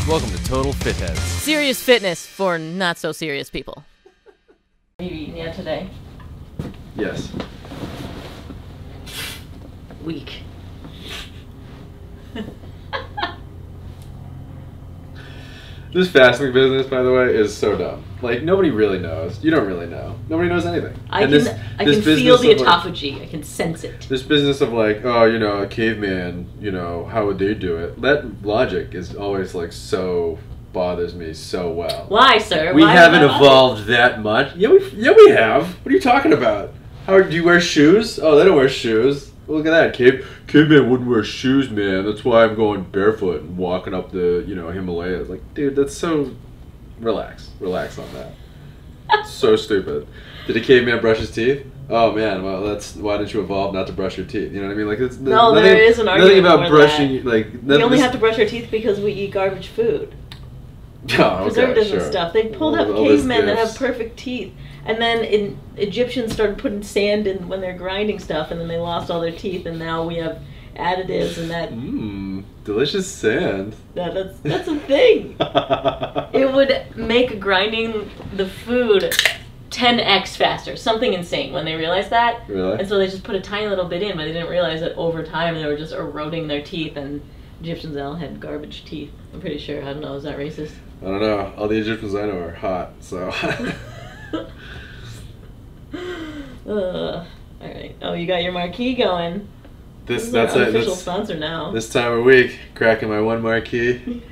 Welcome to Total Fitheads. Serious fitness for not so serious people. What are you eating yet today? Yes. Weak. This fasting business, by the way, is so dumb. Like, nobody really knows. You don't really know. Nobody knows anything. I can feel the autophagy. I can sense it. This business of like, oh, you know, a caveman, you know, how would they do it? That logic is always like so bothers me so well. Why, sir? We Why haven't evolved that much. Yeah, we have. What are you talking about? How do you wear shoes? Oh, they don't wear shoes. Look at that, caveman wouldn't wear shoes, man. That's why I'm going barefoot and walking up the, you know, Himalayas. Like, dude, that's so... Relax on that. So stupid. Did a caveman brush his teeth? Oh man, well that's why didn't you evolve not to brush your teeth? You know what I mean? Like it's no, nothing, there is an argument nothing about brushing. that. Like we only have to brush our teeth because we eat garbage food. Oh, Preservatives okay, and stuff. They pulled up all cavemen that have perfect teeth, and then Egyptians started putting sand in when they're grinding stuff, and then they lost all their teeth, and now we have additives and that. Delicious sand. That's a thing. It would make grinding the food 10x faster. Something insane when they realized that. Really? And so they just put a tiny little bit in, but they didn't realize that over time they were just eroding their teeth, and Egyptians all had garbage teeth. I'm pretty sure. I don't know. Is that racist? I don't know. All the Egyptians I know are hot, so. All right. Oh, you got your marquee going. This is that's our official sponsor now. This time of week, cracking my one marquee.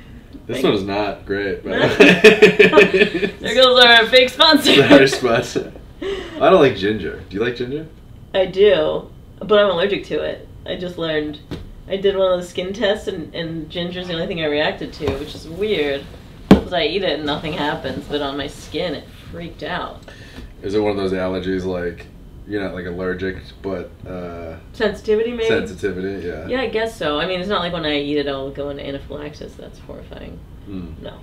This one is not great, but there goes our fake sponsor. Sorry, sponsor. I don't like ginger. Do you like ginger? I do, but I'm allergic to it. I just learned. I did one of the skin tests, and ginger's the only thing I reacted to, which is weird. Because I eat it and nothing happens, but on my skin it freaked out. Is it one of those allergies like you're not like allergic, but sensitivity maybe? Sensitivity, yeah. Yeah, I guess so. I mean, it's not like when I eat it I'll go into anaphylaxis. That's horrifying. No.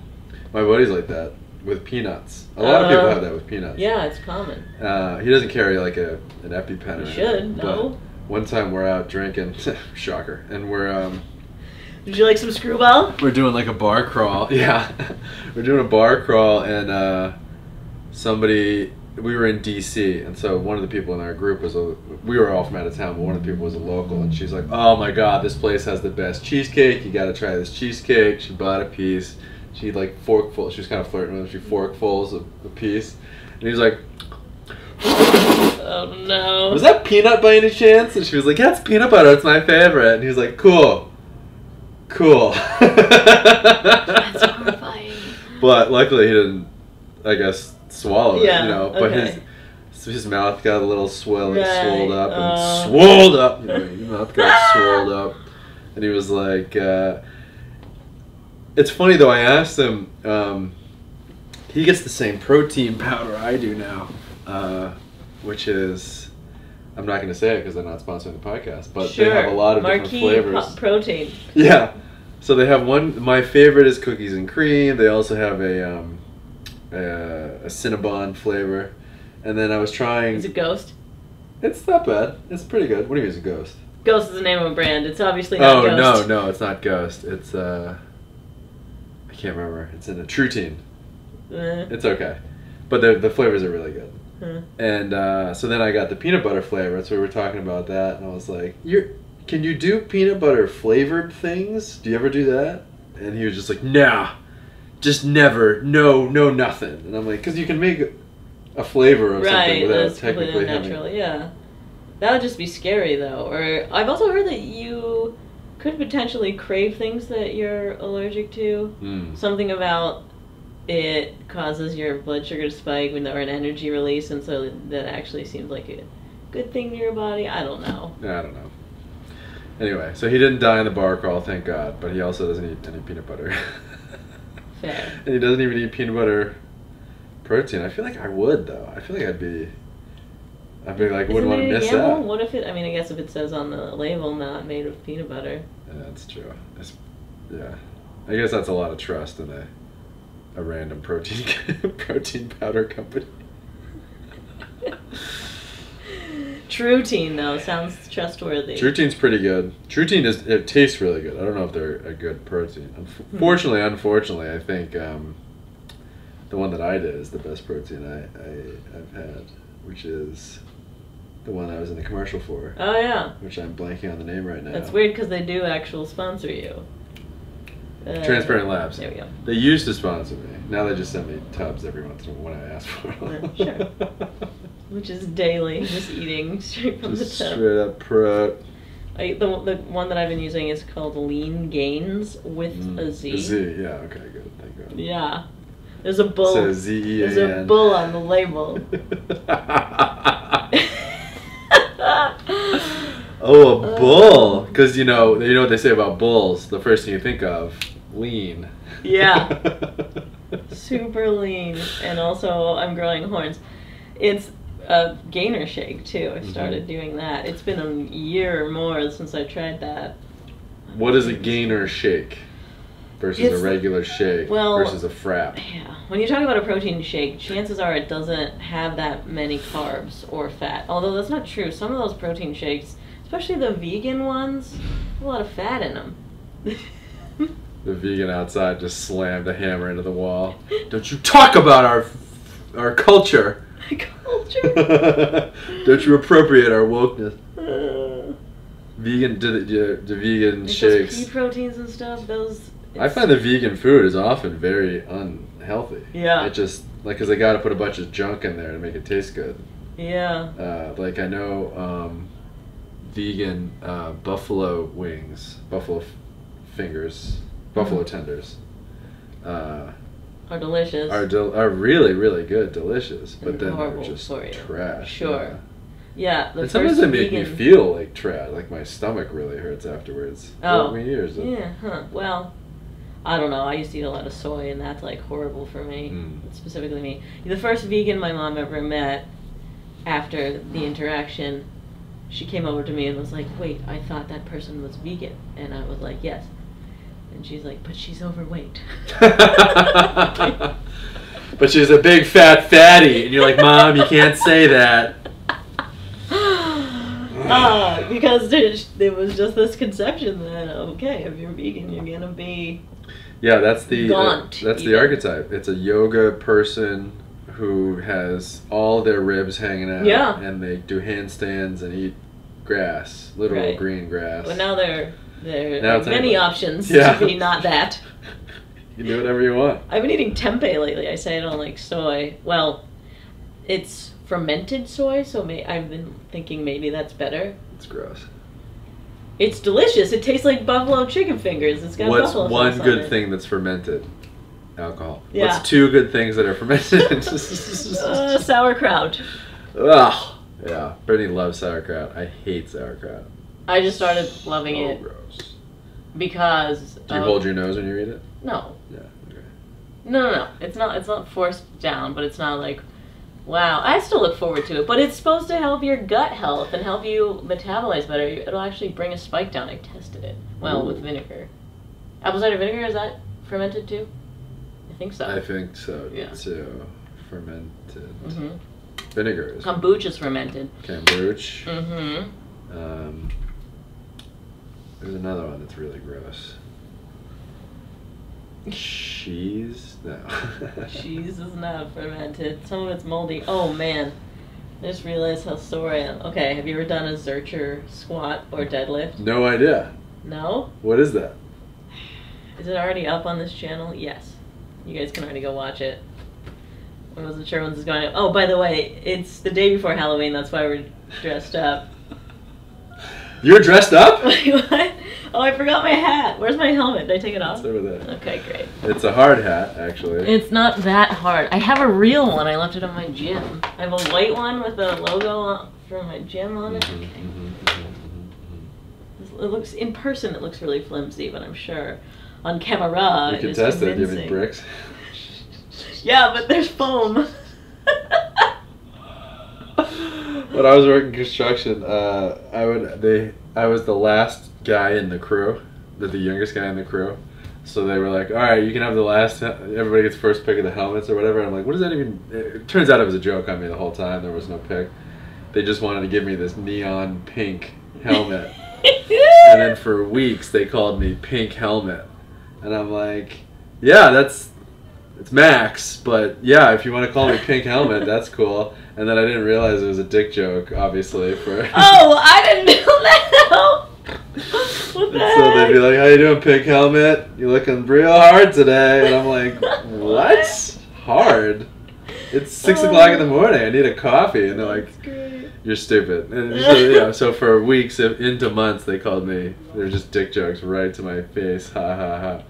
My buddy's like that with peanuts. A lot of people have that with peanuts. Yeah, it's common. He doesn't carry like an EpiPen. He should, no. One time we're out drinking, shocker, and we're Would you like some screwball? We're doing like a bar crawl. Yeah, we're doing a bar crawl, and we were in DC, and so one of the people in our group we were all from out of town, but one of the people was a local, and she's like, oh my god, this place has the best cheesecake, you gotta try this cheesecake. She bought a piece, she like forkful, she was kind of flirting with him, she forkfuls a piece, and he was like, oh no. Was that peanut by any chance? And she was like, yeah, it's peanut butter, it's my favorite. And he was like, cool. That's horrifying. But luckily he didn't, I guess, swallow it, you know. But okay. his mouth got a little swelled up and swelled up. You know, his mouth got swelled up, and he was like, it's funny though. I asked him. He gets the same protein powder I do now, which is. I'm not going to say it because they're not sponsoring the podcast, but they have a lot of different flavors. Protein. Yeah. So they have one. My favorite is cookies and cream. They also have a Cinnabon flavor, and then I was trying. Is it Ghost? It's not bad. It's pretty good. What do you mean it's a Ghost? Ghost is the name of a brand. It's obviously not Ghost. No, it's not Ghost. It's I can't remember. It's in a True-Teen. It's okay, but the flavors are really good. And so then I got the peanut butter flavor. So we were talking about that, and I was like, can you do peanut butter flavored things? Do you ever do that? And he was just like, nah, just never, no, nothing. And I'm like, because you can make a flavor of something without technically having... Yeah. That would just be scary, though. Or I've also heard that you could potentially crave things that you're allergic to. Something about it causes your blood sugar to spike or an energy release, and so that actually seems like a good thing to your body. I don't know. Yeah, I don't know. Anyway, so he didn't die in the bar crawl, thank God, but he also doesn't eat any peanut butter. Fair. And he doesn't even eat peanut butter protein. I feel like I would, though. I feel like I'd be like, wouldn't want to miss out. What if I guess if it says on the label not made with peanut butter. Yeah, that's true. Yeah. I guess that's a lot of trust in a random protein powder company. Trutine though sounds trustworthy. Trutine's pretty good. Trutine it tastes really good. I don't know if they're a good protein. Unfortunately, I think the one that I did is the best protein I've had, which is the one I was in the commercial for. Oh yeah. Which I'm blanking on the name right now. That's weird because they do actually sponsor you. Transparent Labs. There we go. They used to sponsor me. Now they just send me tubs every once in a while when I ask for them. Sure. Which is daily, just eating straight from just the tub. Straight up pro. The one that I've been using is called Lean Gains with a Z. A Z, yeah, okay, good, thank God. Yeah. There's a bull. So Z-E-A-N. There's a bull on the label. Oh, a bull! Because you know what they say about bulls. The first thing you think of, lean. Yeah. Super lean, and also I'm growing horns. It's a gainer shake too. I started doing that. It's been a year or more since I tried that. What is a gainer shake versus a regular shake versus a frap? Yeah. When you talk about a protein shake, chances are it doesn't have that many carbs or fat. Although that's not true. Some of those protein shakes, especially the vegan ones, have a lot of fat in them. The vegan outside just slammed a hammer into the wall. Don't you talk about our culture. Culture? Don't you appropriate our wokeness. Vegan, do vegan shakes. Those pea proteins and stuff, I find the vegan food is often very unhealthy. Yeah. It just, because they gotta put a bunch of junk in there to make it taste good. Yeah. I know vegan buffalo wings, buffalo fingers, buffalo tenders. Are delicious. Are really, really good, delicious, but then horrible they're just for you. trash. Sure. Yeah. And sometimes they make me feel like trash, like my stomach really hurts afterwards. Oh. Yeah, huh. Well, I don't know. I used to eat a lot of soy, and that's like horrible for me. Specifically me. The first vegan my mom ever met, after the interaction, she came over to me and was like, "Wait, I thought that person was vegan," and I was like, "Yes." And she's like, "But she's overweight." But she's a big fat fatty, and you're like, "Mom, you can't say that." Because there was just this conception that, okay, if you're vegan, you're gonna be that's the gaunt. That's the archetype. It's a yoga person who has all their ribs hanging out, and they do handstands and eat grass, literal green grass. But now there are many options to be not that. You can do whatever you want. I've been eating tempeh lately. I say I don't like soy. Well, it's fermented soy, so I've been thinking maybe that's better. It's gross. It's delicious. It tastes like buffalo chicken fingers. It's got buffalo sauce on it. What's one good thing that's fermented? Alcohol. Yeah. What's two good things that are fermented? Sauerkraut. Ugh. Yeah. Brittany loves sauerkraut. I hate sauerkraut. I just started loving it. Gross. Because. Do you hold your nose when you eat it? No. Yeah. Okay. No. It's not forced down, but it's not like, wow. I still look forward to it, but it's supposed to help your gut health and help you metabolize better. It'll actually bring a spike down. I tested it. Well, with vinegar. Apple cider vinegar, is that fermented too? I think so. I think so. Yeah. So, fermented. Vinegar is. Kombucha's fermented. Kombucha. There's another one that's really gross. Cheese? No. Cheese is not fermented. Some of it's moldy. Oh man. I just realized how sore I am. Okay, have you ever done a Zercher squat or deadlift? No idea. No? What is that? Is it already up on this channel? Yes. You guys can already go watch it. I wasn't sure when this is going up. Oh, by the way, it's the day before Halloween. That's why we're dressed up. You're dressed up? Wait, what? Oh, I forgot my hat. Where's my helmet? Did I take it off? It's over there. Okay, great. It's a hard hat, actually. It's not that hard. I have a real one. I left it at my gym. I have a white one with a logo from my gym on it. It looks, in person, it looks really flimsy, but I'm sure on camera you can test it. Do you have any bricks? Yeah, but there's foam. When I was working construction, I was the last guy in the crew, the youngest guy in the crew. So they were like, all right, you can have the last, everybody gets first pick of the helmets or whatever. And I'm like, what does that even, it turns out it was a joke on me the whole time. There was no pick. they just wanted to give me this neon pink helmet. And then for weeks they called me Pink Helmet. And I'm like, yeah, it's Max, but yeah, if you want to call me Pink Helmet, that's cool. And then I didn't realize it was a dick joke, obviously. Oh, I didn't know that. What the heck? So they'd be like, how you doing, Pink Helmet? You're looking real hard today. And I'm like, what? Hard? It's 6 o'clock in the morning. I need a coffee. And they're like, you're stupid. And so, yeah, so for weeks, into months, they called me. They were just dick jokes right to my face. Ha ha ha.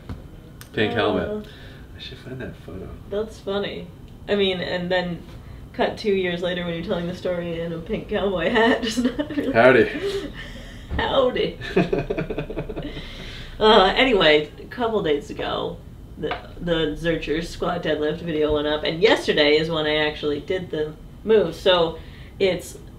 Pink Helmet. I should find that photo. That's funny. I mean, and then cut 2 years later when you're telling the story in a pink cowboy hat. Just not really. Howdy. Howdy. Anyway, a couple days ago, the Zercher squat deadlift video went up, and yesterday is when I actually did the move. So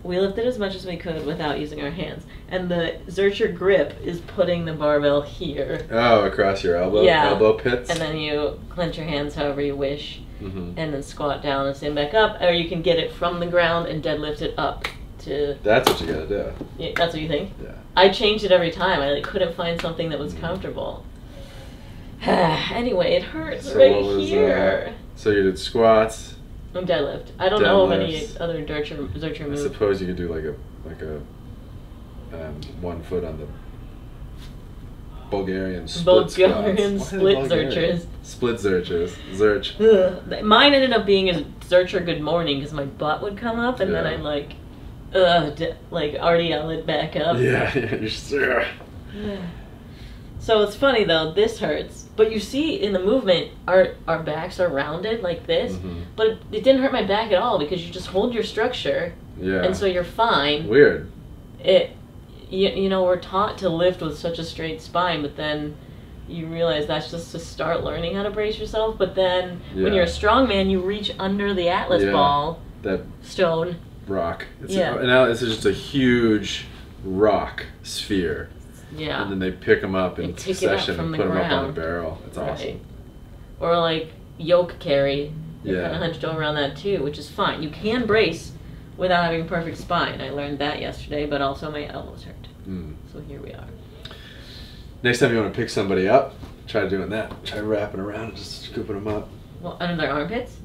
we lifted as much as we could without using our hands, and the Zercher grip is putting the barbell here. Oh, across your elbow? Yeah. Elbow pits? And then you clench your hands however you wish, and then squat down and stand back up, or you can get it from the ground and deadlift it up. That's what you gotta do. Yeah, that's what you think? Yeah. I changed it every time. I couldn't find something that was comfortable. Anyway, it hurts right here. So you did squats. And deadlift. I don't know of any other Zercher moves. I suppose you could do like a 1 foot on the Bulgarian split Zerchers. Split Zerchers. Zerch. Ugh. Mine ended up being a Zercher good morning because my butt would come up and then I'd already yell it back up. Yeah, you're sure. So it's funny though, this hurts. But you see in the movement, our backs are rounded like this. But it didn't hurt my back at all because you just hold your structure. Yeah. And so you're fine. Weird. You know, we're taught to lift with such a straight spine, but then you realize that's just to start learning how to brace yourself. But then when you're a strong man, you reach under the Atlas ball. That stone. Rock. Now this is just a huge rock sphere. Yeah. And then they pick them up in succession and put them up on a barrel. It's awesome. Or like yoke carry. You're kind of hunched over on that too, which is fine. You can brace without having a perfect spine. I learned that yesterday, but also my elbows hurt. So here we are. Next time you want to pick somebody up, try doing that. Try wrapping around and just scooping them up. Well, under their armpits?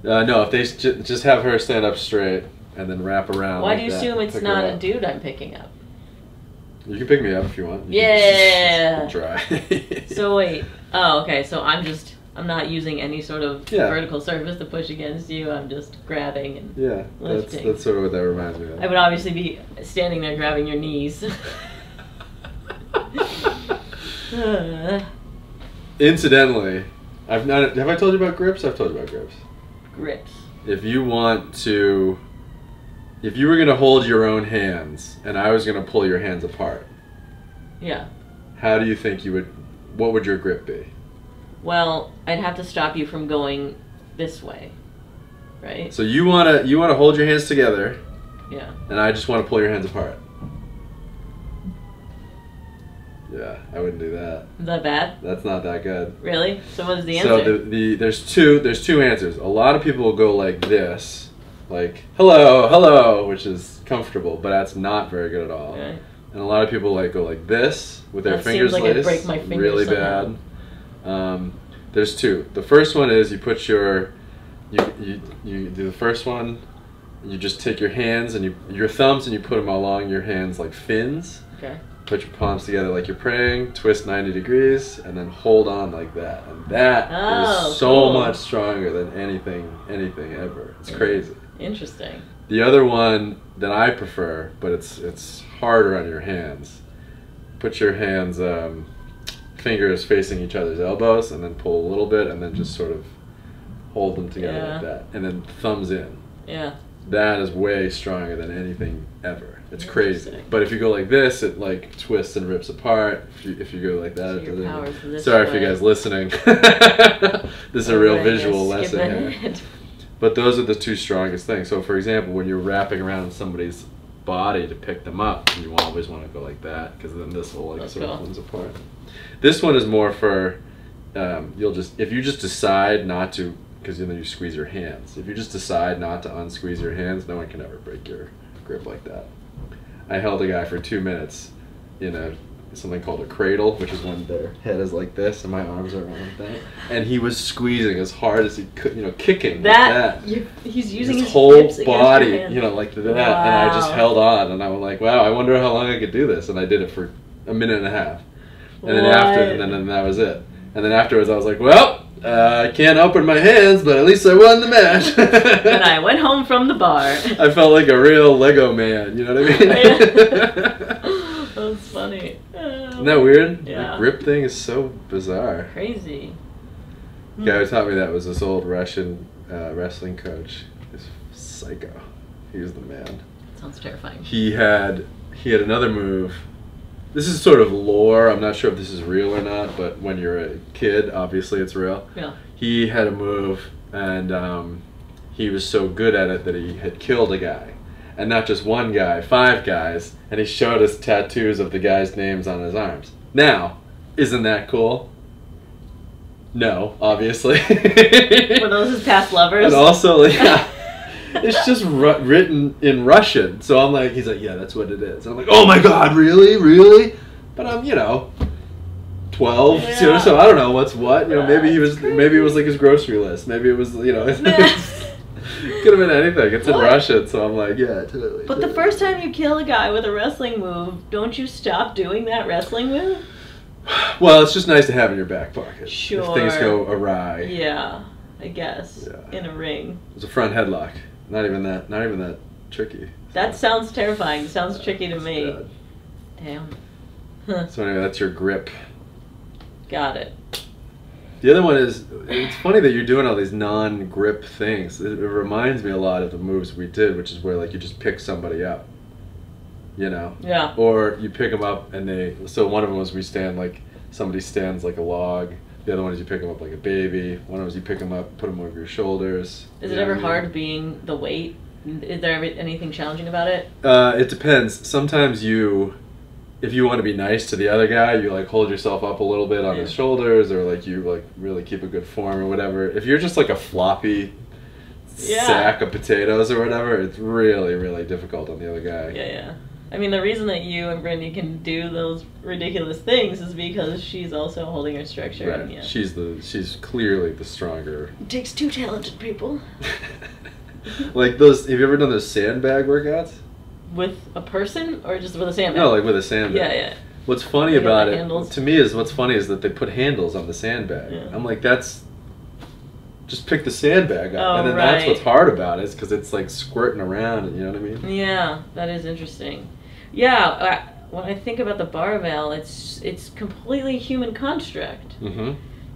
No, if they just have her stand up straight and then wrap around. Why do you assume it's not a dude I'm picking up? You can pick me up if you want. Yeah. Try. So wait. Oh, okay. So I'm not using any sort of vertical surface to push against you. I'm just grabbing and lifting. That's sort of what that reminds me of. I would obviously be standing there grabbing your knees. Incidentally, have I told you about grips? I've told you about grips. Grips. If you were gonna hold your own hands and I was gonna pull your hands apart. Yeah. How do you think what would your grip be? Well, I'd have to stop you from going this way. Right? So you wanna hold your hands together. Yeah. And I just wanna pull your hands apart. Yeah, I wouldn't do that. Is that bad? That's not that good. Really? So what is the answer? So there's two answers. A lot of people will go like this, like hello, hello, which is comfortable, but that's not very good at all. Okay. And a lot of people go like this with their fingers laced. I'd break my fingers really somehow. bad. There's two. The first one is you put you do the first one. You just take your hands and your thumbs and you put them along your hands like fins. Okay. Put your palms together like you're praying, twist 90 degrees, and then hold on like that. And that is so much stronger than anything ever. It's crazy. Interesting. The other one that I prefer, but it's harder on your hands. Put your hands, fingers facing each other's elbows, and then pull a little bit, and then just sort of hold them together like that. And then thumbs in. Yeah. That is way stronger than anything ever. It's crazy. But if you go like this, it twists and rips apart. If you go like that, it doesn't. Sorry for you guys listening. This is a real visual lesson here. But those are the two strongest things. So for example, when you're wrapping around somebody's body to pick them up, you always want to go like that, because then this will sort of comes apart. This one is more for if you just decide not to because then you squeeze your hands. If you just decide not to unsqueeze your hands, no one can ever break your grip like that. I held a guy for 2 minutes in something called a cradle, which is when their head is like this and my arms are around that, and he was squeezing as hard as he could, kicking like that. He's using his whole body, like that, wow. And I just held on, and I was like, wow, I wonder how long I could do this, and I did it for a minute and a half, and then that was it. And then afterwards, I was like, well, I can't open my hands, but at least I won the match. And I went home from the bar. I felt like a real Lego man, you know what I mean? That's funny. Isn't that weird? Yeah. The grip thing is so bizarre. Crazy. The guy who taught me that was this old Russian wrestling coach. This psycho. He was the man. Sounds terrifying. He had another move. This is sort of lore. I'm not sure if this is real or not, but when you're a kid, obviously it's real. Yeah. He had a move, and he was so good at it that he had killed a guy. And not just one guy, 5 guys, and he showed us tattoos of the guys' names on his arms. Now, isn't that cool? No, obviously. Were those his past lovers? And also, it's just written in Russian. So I'm like, he's like, yeah, that's what it is. And I'm like, oh my god, really? Really? But I'm, 12, yeah. So I don't know what's what. Maybe it was like his grocery list. Maybe it was, could have been anything. It's in Russian, so I'm like, yeah, totally. But the first time you kill a guy with a wrestling move, don't you stop doing that wrestling move? Well, it's just nice to have in your back pocket. Sure. If things go awry. Yeah, I guess. Yeah. In a ring. It was a front headlock. Not even that tricky. That sounds terrifying. Sounds tricky to me. Bad. Damn. So anyway, that's your grip. Got it. The other one is, it's funny that you're doing all these non-grip things. It reminds me a lot of the moves we did, which is where you just pick somebody up. Yeah. Or you pick them up and so one of them was somebody stands like a log. The other one is you pick them up like a baby. One of them is you pick them up, put them over your shoulders. Is it ever hard being the weight? Is there anything challenging about it? It depends. Sometimes if you want to be nice to the other guy, you hold yourself up a little bit on his shoulders, or you really keep a good form or whatever. If you're just like a floppy sack of potatoes or whatever, it's really, really difficult on the other guy. Yeah. I mean, the reason that you and Brittany can do those ridiculous things is because she's also holding her structure. Right. And, She's clearly the stronger. It takes 2 talented people. Like those. Have you ever done those sandbag workouts? With a person or just with a sandbag? No, like with a sandbag. Yeah. What's funny about it to me is that they put handles on the sandbag. Yeah. I'm like, just pick the sandbag up, and then right. that's what's hard about it, is because it's like squirting around. You know what I mean? Yeah, that is interesting. Yeah, when I think about the barbell, it's completely human construct. Mm-hmm.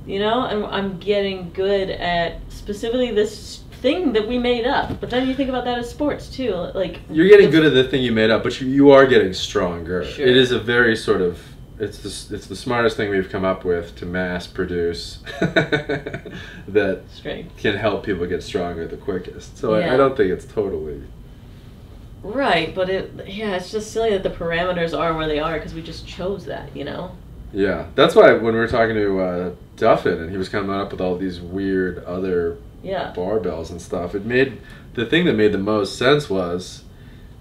And I'm getting good at specifically this thing that we made up. But then you think about that as sports too, you're getting good at the thing you made up, but you are getting stronger. Sure. It is a very sort of it's the smartest thing we've come up with to mass produce that Strength. Can help people get stronger the quickest. So Yeah. I don't think it's totally right, but it's just silly that the parameters are where they are because we just chose that, Yeah, that's why when we were talking to Duffin and he was coming up with all these weird other barbells and stuff, the thing that made the most sense was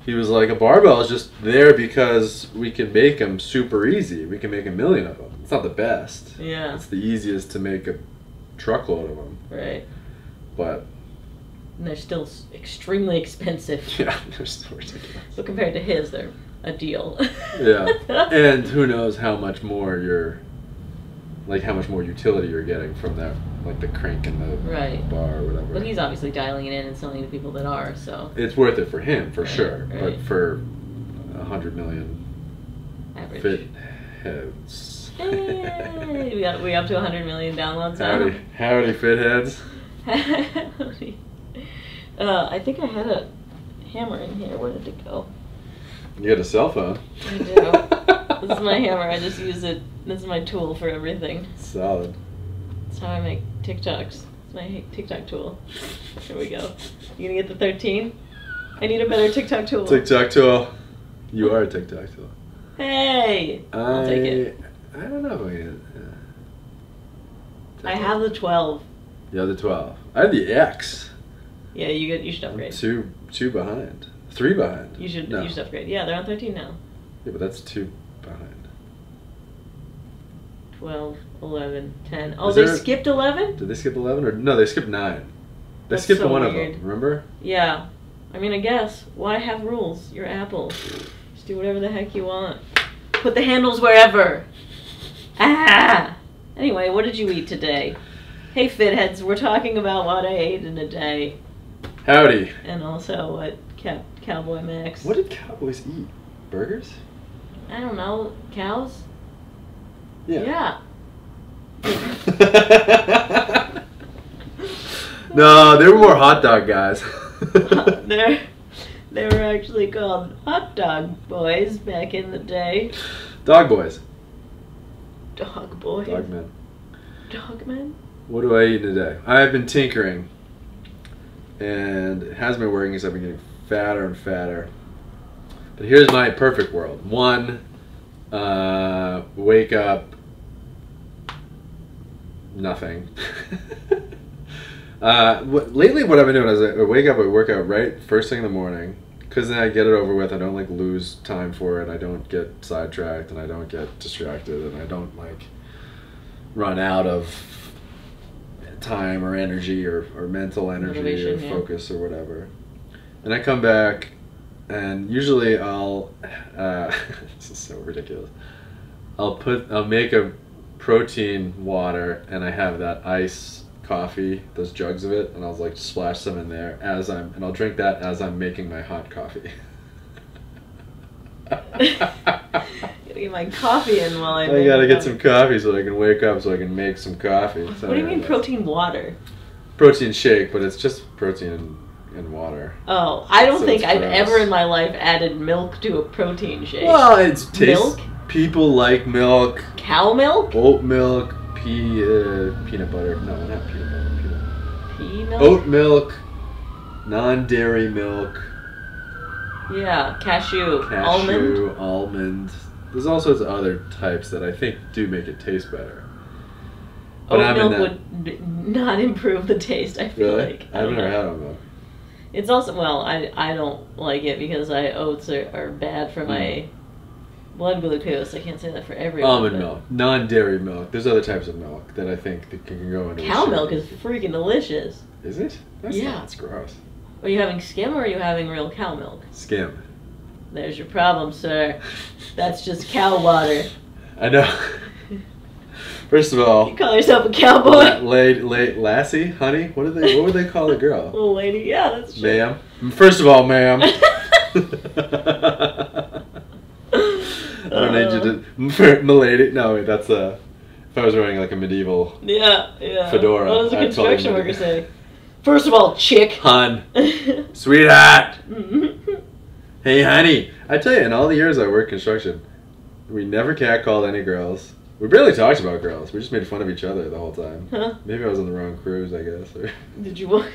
he was like, a barbell is just there because we can make them super easy. We can make 1 million of them. It's not the best. Yeah. It's the easiest to make a truckload of them. Right. But and they're still extremely expensive. Yeah, they're still ridiculous. But compared to his, they're a deal. Yeah. And who knows how much more how much more utility you're getting from that, like the crank and the bar or whatever. But he's obviously dialing it in and selling to people that are, so. It's worth it for him, for sure. Right. But for 100 million average fit heads. Hey, we up to 100 million downloads now. Howdy fit heads. Howdy. I think I had a hammer in here. Where did it go? You had a cell phone. I do. This is my hammer. I just use it. This is my tool for everything. Solid. That's how I make TikToks. It's my TikTok tool. Here we go. You gonna get the 13? I need a better TikTok tool. TikTok tool. You are a TikTok tool. Hey! I'll take it. I don't know if I can. I have the 12. The other 12. I had the X. Yeah, you should upgrade. I'm two behind. 3 behind. You should upgrade. Yeah, they're on 13 now. Yeah, but that's 2 behind. 12, 11, 10. Oh, they skipped 11? Did they skip 11? Or no, they skipped 9. They skipped so one weird. of them, remember? Yeah. I mean, I guess. Why have rules? You're Apple. Just do whatever the heck you want. Put the handles wherever. Ah! Anyway, what did you eat today? Hey, fitheads, we're talking about what I ate in a day. Howdy. And also what Cowboy Max. What did cowboys eat? Burgers? I don't know. Cows? Yeah. Yeah. No, they were more hot dog guys. They were actually called hot dog boys back in the day. Dog boys. Dog boys. Dogmen. Dogmen? What do I eat in a day? I've been tinkering. And it has been working because I've been getting fatter and fatter. But here's my perfect world. 1, wake up, nothing. Lately what I've been doing is I wake up, I work out right first thing in the morning, because then I get it over with. I don't like lose time for it. I don't get sidetracked, and I don't get distracted, and I don't like run out of time or energy or mental energy or focus or whatever. And I come back, and usually I'll this is so ridiculous. I'll make a protein water, and I have that ice coffee, those jugs of it, and I'll like splash some in there and I'll drink that as I'm making my hot coffee. Gotta get my coffee in while I gotta get some coffee so I can wake up so I can make some coffee. So what do you mean protein water? Protein shake, but it's just protein and water. Oh, I don't think I've ever in my life added milk to a protein shake. Well, it's milk. People like milk. Cow milk? Oat milk. Peanut butter. No, not peanut butter. Pea milk? Oat milk. Non-dairy milk. Yeah, cashew. Almond. There's all sorts of other types that I think do make it taste better. But oat milk would not improve the taste, I feel like. I've never had oat milk. It's also, well, I don't like it because oats are bad for my blood glucose. I can't say that for everyone. Almond milk, non-dairy milk. There's other types of milk that I think that can go into. Cow milk is freaking delicious. Is it? That's gross. Are you having skim or are you having real cow milk? Skim. There's your problem, sir. That's just cow water. I know. First of all, you call yourself a cowboy? Lassie, honey. What would they call a girl? Little lady. Yeah, that's true. Ma'am. First of all, ma'am. I don't need you to, milady. No, wait, that's if I was wearing like a medieval fedora. What does a construction worker say? First of all, chick. Hun. Sweetheart. Hey, honey. I tell you, in all the years I worked construction, we never catcalled any girls. We barely talked about girls. We just made fun of each other the whole time. Huh? Maybe I was on the wrong cruise, I guess. Or... Did you?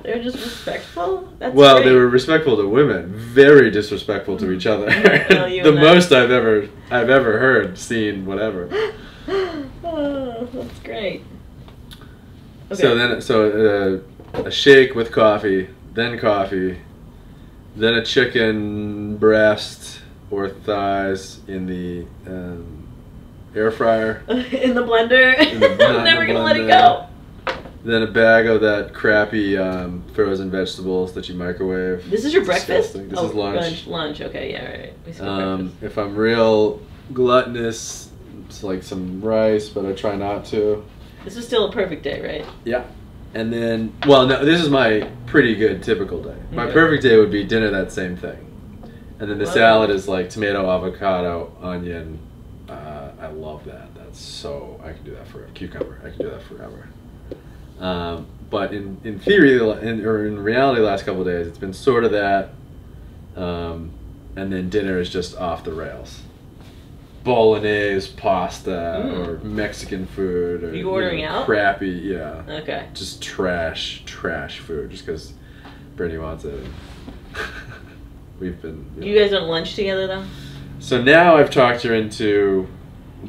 They were just respectful? That's well, great. They were respectful to women, very disrespectful to each other. The most I've ever heard, seen, whatever. Oh, that's great. Okay. So a shake with coffee, then a chicken breast or thighs in the air fryer. In the blender? I'm never going to let it go. Then a bag of that crappy frozen vegetables that you microwave. This is your breakfast? This is lunch. Lunch, okay, yeah, right. We skip breakfast. If I'm real gluttonous, it's like some rice, but I try not to. This is still a perfect day, right? Yeah. And then, well, no, this is my pretty good typical day. My perfect day would be dinner that same thing. And then the salad is like tomato, avocado, onion. I love that. I can do that for a cucumber. I can do that forever. But in theory, or in reality, the last couple of days, it's been sort of that. And then dinner is just off the rails. Bolognese, pasta, or Mexican food. Or, are you ordering out? Crappy, yeah. Okay. Just trash food, just because Brittany wants it. We've been... You guys don't lunch together, though? So now I've talked her into...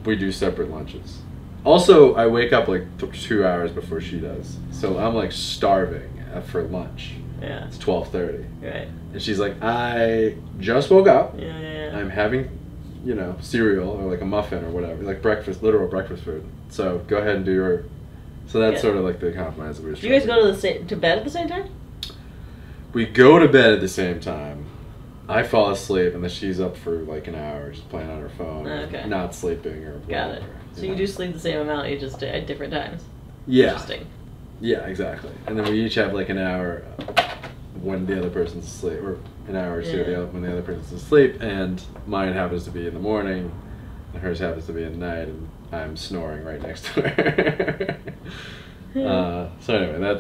We do separate lunches. Also, I wake up like 2 hours before she does, so I'm like starving for lunch. Yeah. It's 12:30. Right. And she's like, I just woke up. Yeah. I'm having, cereal or like a muffin or whatever, like breakfast, literal breakfast food. So go ahead and do your. So that's sort of like the compromise that we were. Do you guys go to bed at the same time? We go to bed at the same time. I fall asleep, and then she's up for like an hour, just playing on her phone, not sleeping or whatever. Got it. So you do sleep the same amount, you just at different times. Yeah. Interesting. Yeah, exactly. And then we each have like an hour when the other person's asleep, or an hour or two when the other person's asleep, and mine happens to be in the morning, and hers happens to be at night, and I'm snoring right next to her. So anyway,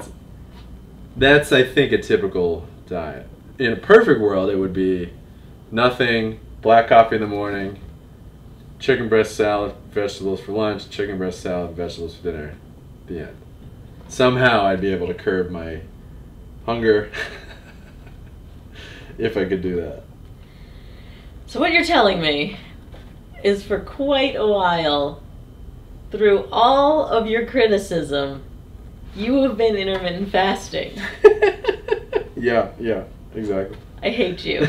that's I think a typical diet. In a perfect world, it would be nothing, black coffee in the morning, chicken breast salad, vegetables for lunch, chicken breast salad, vegetables for dinner. The end. Somehow I'd be able to curb my hunger if I could do that. So what you're telling me is for quite a while, through all of your criticism, you have been intermittent fasting. Yeah, exactly. I hate you.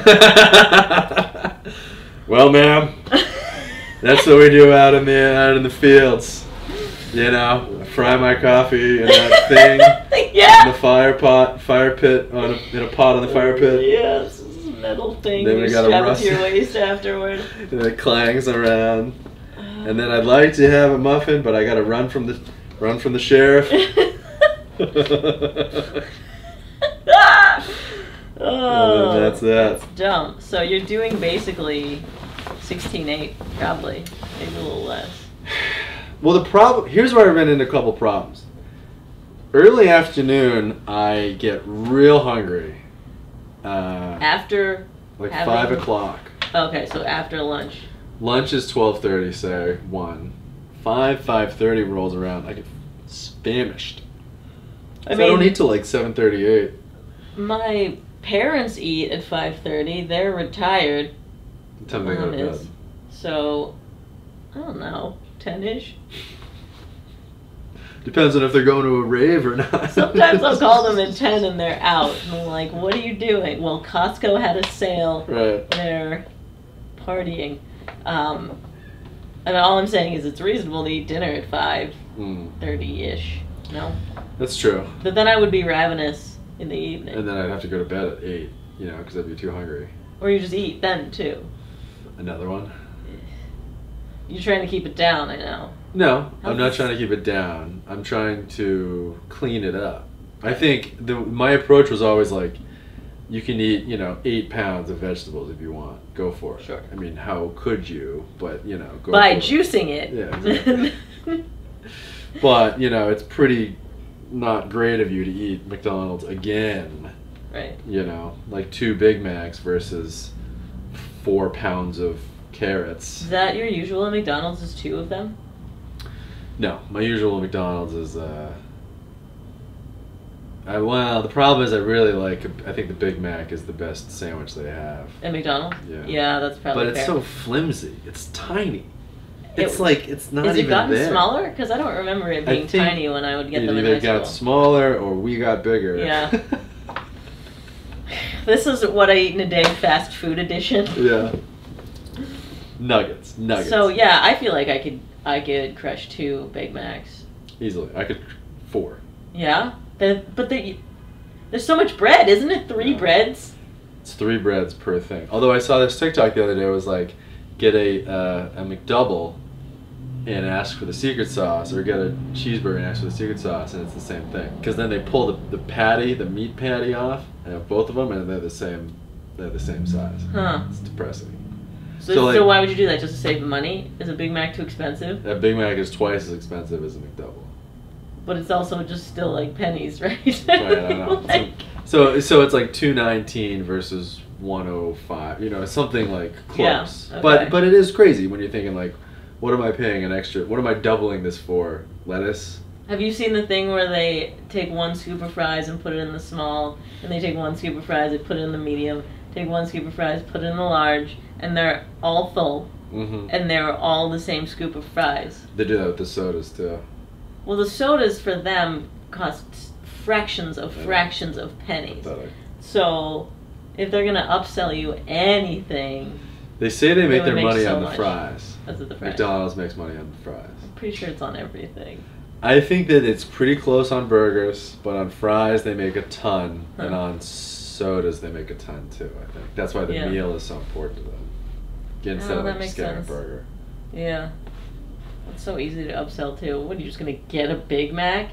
Well, ma'am, that's what we do out in the fields. I fry my coffee in that thing. Yeah. In the fire pit, in a pot on the fire pit. Yes, this is a metal thing. Then you strap it to your waist afterward. And it clangs around. And then I'd like to have a muffin, but I gotta run from the sheriff. Oh, and that's that. That's dumb. So you're doing basically 16/8, probably, maybe a little less. Well, here's where I ran into a couple problems. Early afternoon, I get real hungry. After like 5 o'clock. Okay, so after lunch. Lunch is 12:30, say 1. 5:30 rolls around. I get famished. I don't eat till like 7:38. My parents eat at 5:30. They're retired. What time they go to bed? So, I don't know, 10-ish. Depends on if they're going to a rave or not. Sometimes I'll call them at 10 and they're out. And I'm like, what are you doing? Well, Costco had a sale. Right. They're partying. And all I'm saying is it's reasonable to eat dinner at 5:30-ish. No? That's true. But then I would be ravenous in the evening. And then I'd have to go to bed at 8, because I'd be too hungry. Or you just eat then, too. Another one? You're trying to keep it down, I know. No, I'm not trying to keep it down. I'm trying to clean it up. I think my approach was always like, you can eat, 8 pounds of vegetables if you want. Go for it. Sure. I mean, how could you? But, go by for juicing it. Yeah, exactly. But, it's pretty not great of you to eat McDonald's again. Right. Like 2 Big Macs versus 4 pounds of carrots. Is that your usual at McDonald's, is 2 of them? No, my usual McDonald's is, the problem is I think the Big Mac is the best sandwich they have. At McDonald's? Yeah. Yeah, that's probably But it's fair. so flimsy. It's tiny. It's not even there. Has it gotten smaller? Because I don't remember it being tiny when I would get them in high school. It either got smaller or we got bigger. Yeah. This is what I eat in a day, fast food edition. Yeah. Nuggets. So yeah, I feel like I could crush 2 Big Macs. Easily. I could 4. Yeah? But there's so much bread, isn't it? 3 breads? It's 3 breads per thing. Although I saw this TikTok the other day, it was like, get a McDouble and ask for the secret sauce, or get a cheeseburger and ask for the secret sauce, and it's the same thing. Because then they pull the meat patty off, and have both of them, and they're the same size. Huh. It's depressing. So why would you do that? Just to save money? Is a Big Mac too expensive? A Big Mac is twice as expensive as a McDouble. But it's also just still like pennies, right? Right, I don't know. So it's like $2.19 versus $1.05. Something like close. Yeah, okay. But it is crazy when you're thinking like, what am I paying an extra? What am I doubling this for? Lettuce? Have you seen the thing where they take 1 scoop of fries and put it in the small, and they take 1 scoop of fries and put it in the medium, take 1 scoop of fries, put it in the large, and they're all full, and they're all the same scoop of fries. They do that with the sodas too. Well, the sodas for them cost fractions of pennies. So if they're gonna upsell you anything, they say they make their money so on the much. fries. That's what the fries. McDonald's makes money on the fries. I'm pretty sure it's on everything. I think that it's pretty close on burgers, but on fries they make a ton, and on sodas they make a ton too. I think that's why the meal is so important to them. Instead of just getting a burger. Yeah, it's so easy to upsell too. What are you just gonna get a Big Mac?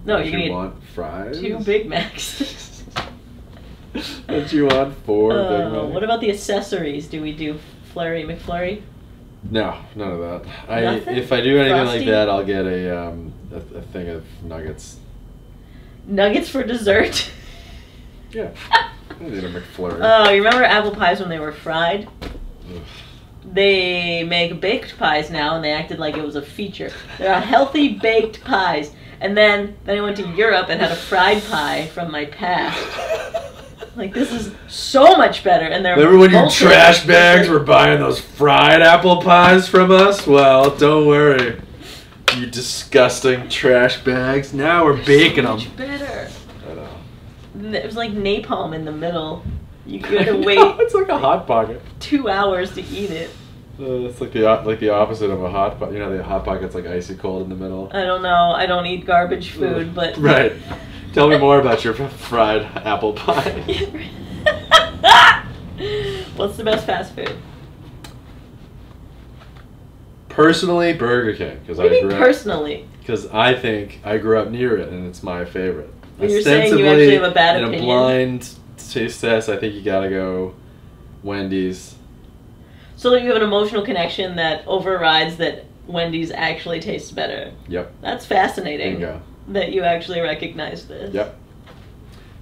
No, you're gonna want fries. 2 Big Macs. Don't you want 4 Big Macs? What about the accessories? Do we do Flurry McFlurry? No, none of that. Nothing? If I do anything Frosty? like that, I'll get a thing of nuggets. Nuggets for dessert? Yeah. I don't need a McFlurry. Oh, you remember apple pies when they were fried? Ugh. They make baked pies now, and they acted like it was a feature. They're healthy baked pies. And then I went to Europe and had a fried pie from my past. Like, this is so much better. And they're remember when your trash bags were buying those fried apple pies from us? Well, don't worry, you disgusting trash bags. Now we're baking them. Much better. I know. It was like napalm in the middle. You had to wait. It's like a Hot Pocket. 2 hours to eat it. It's like the opposite of a Hot Pocket. You know, the Hot Pocket's like icy cold in the middle. I don't know. I don't eat garbage food, but right. Tell me more about your fried apple pie. What's the best fast food? Personally, Burger King. What do you mean personally? Because I think I grew up near it and it's my favorite. Well, you're saying you actually have a bad opinion? In a blind taste test, I think you gotta go Wendy's. So that you have an emotional connection that overrides that Wendy's actually tastes better. Yep. That's fascinating. Bingo. That you actually recognize this. Yep.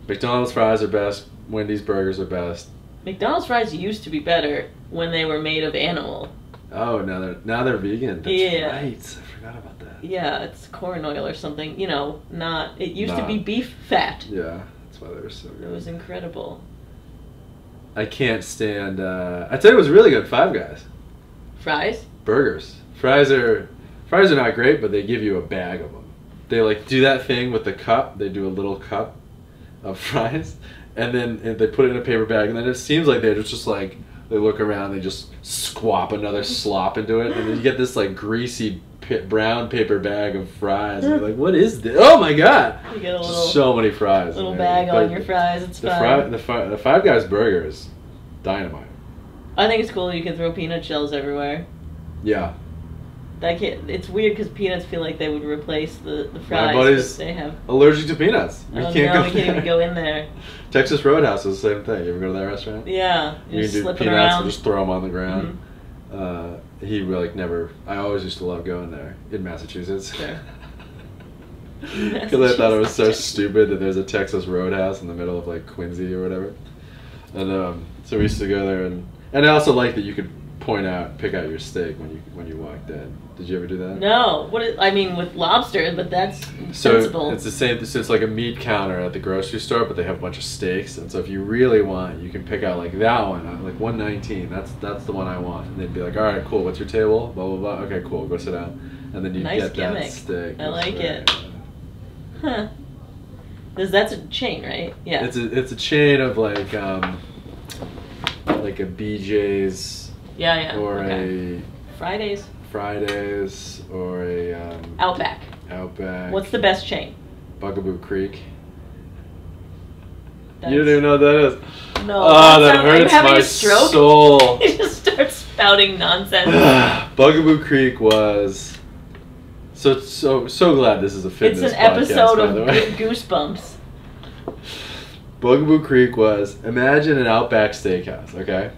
McDonald's fries are best. Wendy's burgers are best. McDonald's fries used to be better when they were made of animal. Oh, now they're vegan. That's right. I forgot about that. Yeah, it's corn oil or something. You know, not. It used to be beef fat. Yeah, that's why they were so good. It was incredible. I can't stand. I tell you, it was really good. Five Guys. Fries. Burgers. Fries are not great, but they give you a bag of them. They like do that thing with the cup. They do a little cup of fries, and then they put it in a paper bag, and then it seems like they're just like they look around, they just squab another slop into it, and then you get this like greasy brown paper bag of fries. And you're like, what is this? Oh my god! You get a little, so many fries. Little bag on your fries. It's fun. The Five Guys burgers, dynamite. I think it's cool you can throw peanut shells everywhere. Yeah. It's weird because peanuts feel like they would replace the fries. My buddy's they have allergic to peanuts. We can't even go in there. Texas Roadhouse is the same thing. You ever go to that restaurant? Yeah, you just can do slip peanuts it around and just throw them on the ground. Mm-hmm. He like never. I always used to love going there in Massachusetts. Sure. Because I thought it was so stupid that there's a Texas Roadhouse in the middle of like Quincy or whatever, and so we used to go there, and I also like that you could pick out your steak when you walked in. Did you ever do that? No. I mean, with lobster, but that's sensible. So it's the same. So it's like a meat counter at the grocery store, but they have a bunch of steaks, and so if you really want, you can pick out like that one, like $1.19. That's the one I want, and they'd be like, all right, cool. What's your table? Blah blah blah. Okay, cool. Go sit down, and then you get gimmick. That steak. I like it. Huh. Because that's a chain, right? Yeah. It's a chain of like a BJ's. Yeah. Or a Fridays, or a Outback. What's the best chain? Bugaboo Creek. That's... You don't even know what that is. No. Oh, that hurts my soul. You just start spouting nonsense. Bugaboo Creek was so glad this is a fitness It's an podcast, episode by the way. of Goosebumps. Bugaboo Creek was, imagine an Outback Steakhouse, okay?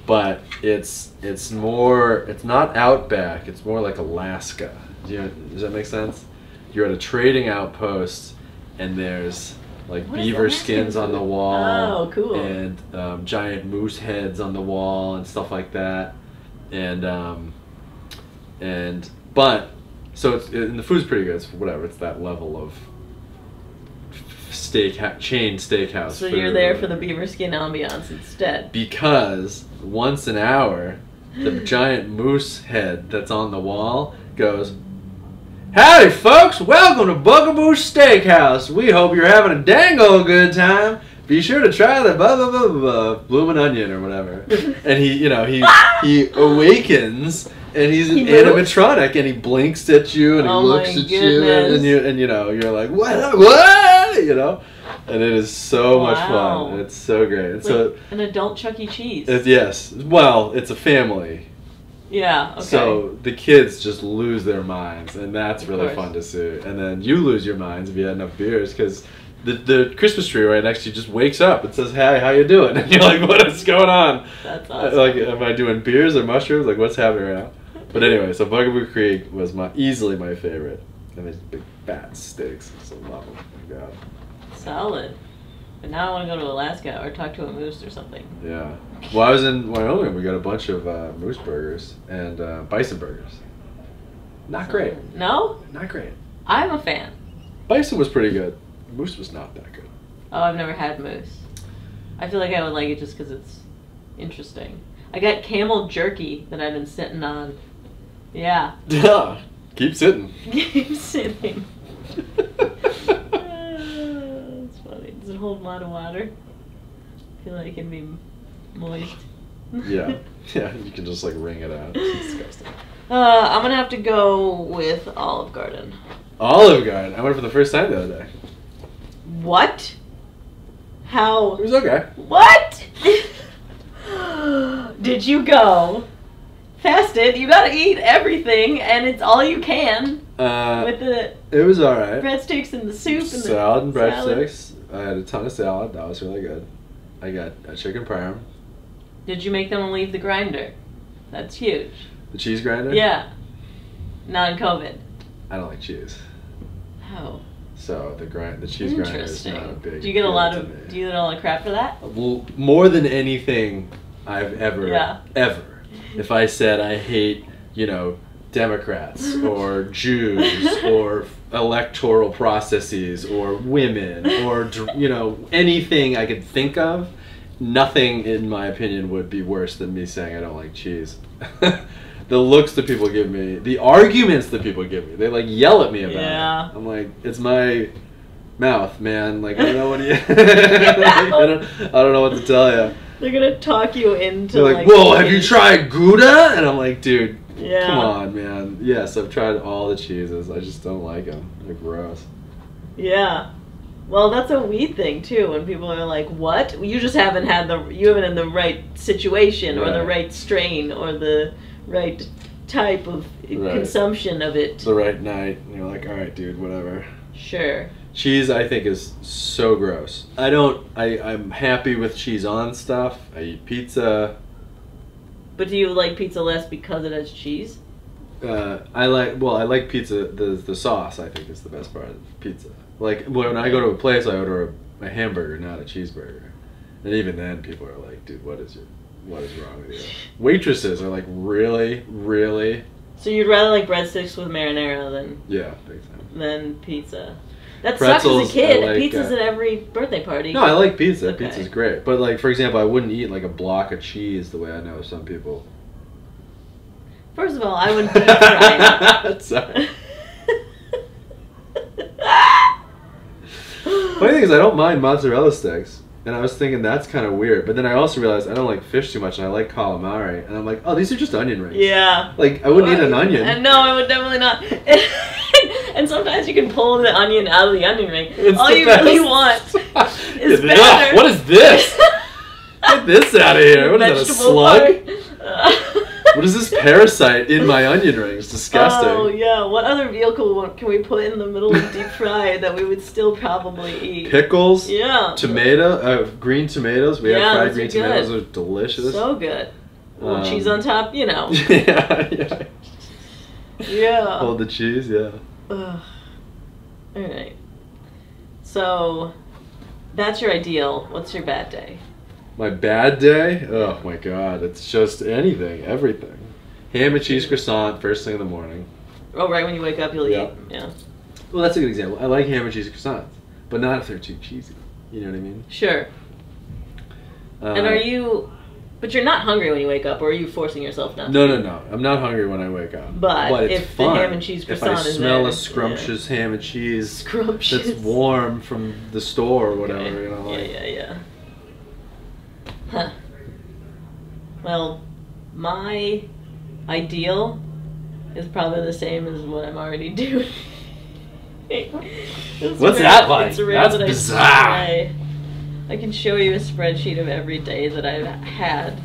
But it's not Outback, it's more like Alaska. Does that make sense? You're at a trading outpost, and there's like beaver skins on the wall. Oh, cool. And giant moose heads on the wall and stuff like that. And the food's pretty good. It's whatever. It's that level of chain steakhouse. So you're there for the beaver skin ambiance instead. Because once an hour, the giant moose head that's on the wall goes, "Howdy, folks! Welcome to Bugaboo Steakhouse. We hope you're having a dang old good time. Be sure to try the blah blah blah blah bloomin' onion or whatever." And he awakens, and he's an animatronic, and he blinks at you, and he looks at you, and you're like, what, and it is so much fun. It's so great. It's like an adult Chuck E. Cheese. Yes. Well, it's a family. Yeah, okay. So the kids just lose their minds, and that's really fun to see. And then you lose your minds if you had enough beers, because the Christmas tree right next to you just wakes up and says, "Hey, how you doing?" And you're like, "What is going on?" That's awesome. Like, am I doing beers or mushrooms? Like, what's happening right now? But anyway, so Bugaboo Creek was easily my favorite. And these big fat steaks. I still love them. Oh, God. Solid. But now I want to go to Alaska or talk to a moose or something. Yeah. Well, I was in Wyoming. We got a bunch of moose burgers and bison burgers. Not great. No? Not great. I'm a fan. Bison was pretty good. Moose was not that good. Oh, I've never had moose. I feel like I would like it just because it's interesting. I got camel jerky that I've been sitting on. Yeah. Yeah. Keep sitting. Keep sitting. That's funny. Does it hold a lot of water? I feel like it'd be moist. Yeah. Yeah, you can just like wring it out. It's disgusting. I'm gonna have to go with Olive Garden. Olive Garden? I went for the first time the other day. What? How? It was okay. What? Did you go? Fasted, you gotta eat everything, and it's all you can. With the it was alright. Breadsticks and the soup and salad and breadsticks. I had a ton of salad. That was really good. I got a chicken parm. Did you make them leave the grinder? That's huge. The cheese grinder? Yeah. Non-COVID. I don't like cheese. Oh. So the cheese grinder is not a big. Do you get a lot of crap for that? Well, more than anything I've ever. If I said I hate, Democrats or Jews or electoral processes or women or, anything I could think of, nothing in my opinion would be worse than me saying I don't like cheese. The looks that people give me, the arguments that people give me, they like yell at me about it. I'm like, it's my mouth, man. Like, I don't know what I don't know what to tell you. They're gonna talk you into. They're like, whoa, have you tried Gouda? And I'm like, dude, come on, man. Yes, I've tried all the cheeses. I just don't like them. They're gross. Yeah. Well, that's a weed thing too. When people are like, "What? You just haven't had you haven't in the right situation or the right strain or the right type of consumption of it." The right night. And you're like, all right, dude, whatever. Sure. Cheese, I think, is so gross. I'm happy with cheese on stuff. I eat pizza. But do you like pizza less because it has cheese? I like pizza. The sauce, I think, is the best part of pizza. Like, when I go to a place, I order a hamburger, not a cheeseburger. And even then, people are like, dude, what is wrong with you? Waitresses are like, really? Really? So you'd rather like breadsticks with marinara than pizza? That Pretzels, sucks as a kid. Pizza's at every birthday party. No, I like pizza. Okay. Pizza's great. But, like, for example, I wouldn't eat, like, a block of cheese the way I know some people. First of all, I wouldn't deep fry it. Sorry. Funny thing is, I don't mind mozzarella sticks. And I was thinking that's kind of weird. But then I also realized I don't like fish too much, and I like calamari. And I'm like, oh, these are just onion rings. Yeah. Like, I wouldn't eat an onion. No, I would definitely not. And sometimes you can pull the onion out of the onion ring. It's all you best. really want is better. What is this? Get this out of here. What is that, a slug? What is this parasite in my onion rings? Disgusting. Oh, yeah. What other vehicle can we put in the middle of deep fry that we would still probably eat? Pickles? Yeah. Green tomatoes. We have fried green tomatoes. Those are delicious. So good. Cheese on top, Yeah. Yeah. Hold the cheese, yeah. Alright. So, that's your ideal. What's your bad day? My bad day? Oh my god, it's just anything, everything. Ham and cheese croissant first thing in the morning. Oh, right when you wake up you'll eat? Yeah. Well, that's a good example. I like ham and cheese croissants, but not if they're too cheesy. You know what I mean? Sure. And are you But you're not hungry when you wake up, or are you forcing yourself not to? No. I'm not hungry when I wake up. But it's if fun. the ham and cheese croissant if I is smell there, a scrumptious ham and cheese Scrumptious. that's warm from the store or whatever, Okay. you know, like... Yeah. Huh. Well, my ideal is probably the same as what I'm already doing. What's that like? It's rare That's that bizarre. I can show you a spreadsheet of every day that I've had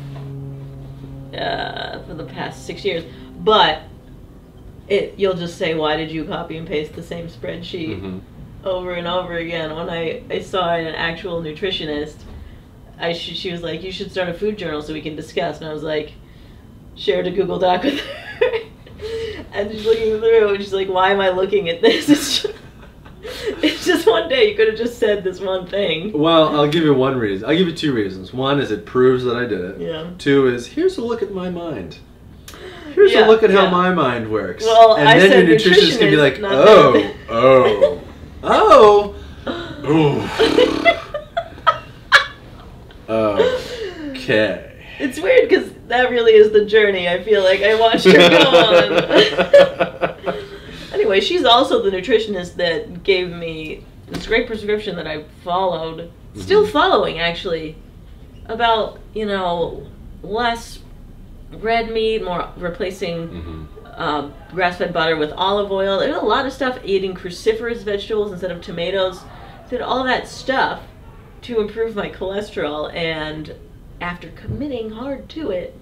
for the past 6 years. But you'll just say, why did you copy and paste the same spreadsheet over and over again? When I saw an actual nutritionist, she was like, you should start a food journal so we can discuss. And I was like, shared a Google Doc with her. And she's looking through and she's like, why am I looking at this? It's just one day. You could have just said this one thing. Well, I'll give you one reason. I'll give you 2 reasons. One is it proves that I did it. Yeah. 2 is here's a look at my mind. Here's a look at how my mind works. Well, and I then said your nutritionist can be like, oh. Okay. It's weird because that really is the journey. I feel like I watched her go on. Anyway, she's also the nutritionist that gave me this great prescription that I followed, still following actually, about, less red meat, more replacing grass-fed butter with olive oil. There's a lot of stuff, eating cruciferous vegetables instead of tomatoes. Did all that stuff to improve my cholesterol, and after committing hard to it,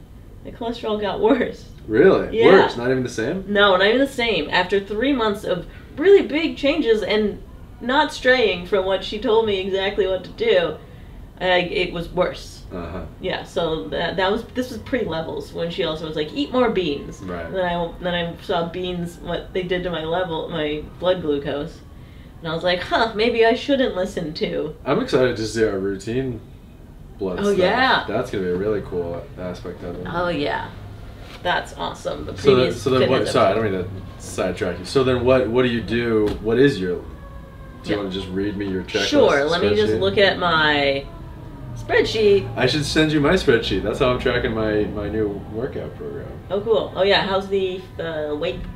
my cholesterol got worse. Really? Yeah. Worse? Not even the same? No, not even the same. After 3 months of really big changes and not straying from what she told me exactly what to do, it was worse. Yeah, so this was pre-levels, when she also was like, eat more beans. Right. And then I saw beans, what they did to my blood glucose. And I was like, maybe I shouldn't listen to. I'm excited to see our routine blood stuff. Yeah. That's going to be a really cool aspect of it. Oh, yeah. That's awesome. The So previous then what, fitness sorry, I don't mean to sidetrack you. So then what do you do? What is do you want to just read me your checklist? Sure, let me just look at my spreadsheet. I should send you my spreadsheet. That's how I'm tracking my new workout program. Oh, cool. Oh, yeah. How's the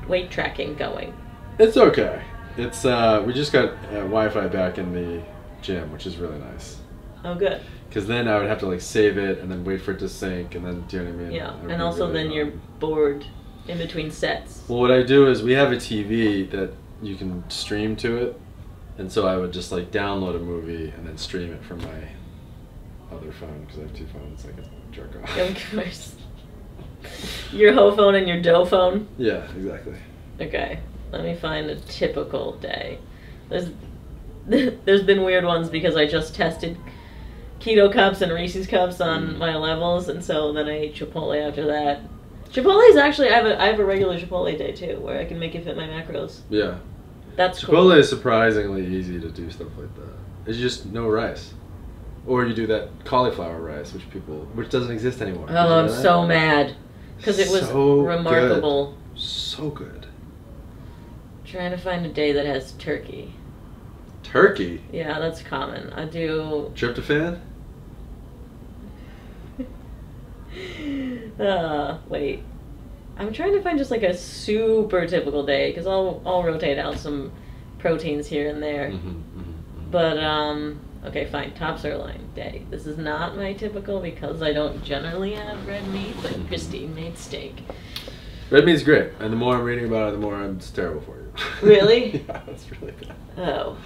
weight tracking going? It's okay. It's we just got Wi-Fi back in the gym, which is really nice. Oh, good. Because then I would have to like save it and then wait for it to sync, and then, do you know what I mean? Yeah, and also then you're bored in between sets. Well, what I do is we have a TV that you can stream to it, and so I would just like download a movie and then stream it from my other phone, because I have 2 phones. I can jerk off. Of course. Your ho phone and your dough phone? Yeah, exactly. Okay, let me find a typical day. There's been weird ones because I just tested keto cups and Reese's cups on my levels, and so then I ate Chipotle after that. Chipotle's actually, I have a regular Chipotle day too, where I can make it fit my macros. Yeah. That's Chipotle cool. is surprisingly easy to do stuff like that. It's just no rice. Or you do that cauliflower rice, which doesn't exist anymore. Oh, I'm so mad. Because it was so remarkable. Good. So good. Trying to find a day that has turkey. Turkey? Yeah, that's common. I do... Tryptophan? Wait. I'm trying to find just like a super typical day, because I'll rotate out some proteins here and there. But, okay, fine. Top sirloin day. This is not my typical because I don't generally have red meat, but Christine made steak. Red meat's great, and the more I'm reading about it, the more it's terrible for you. Really? Yeah, it's really bad. Oh.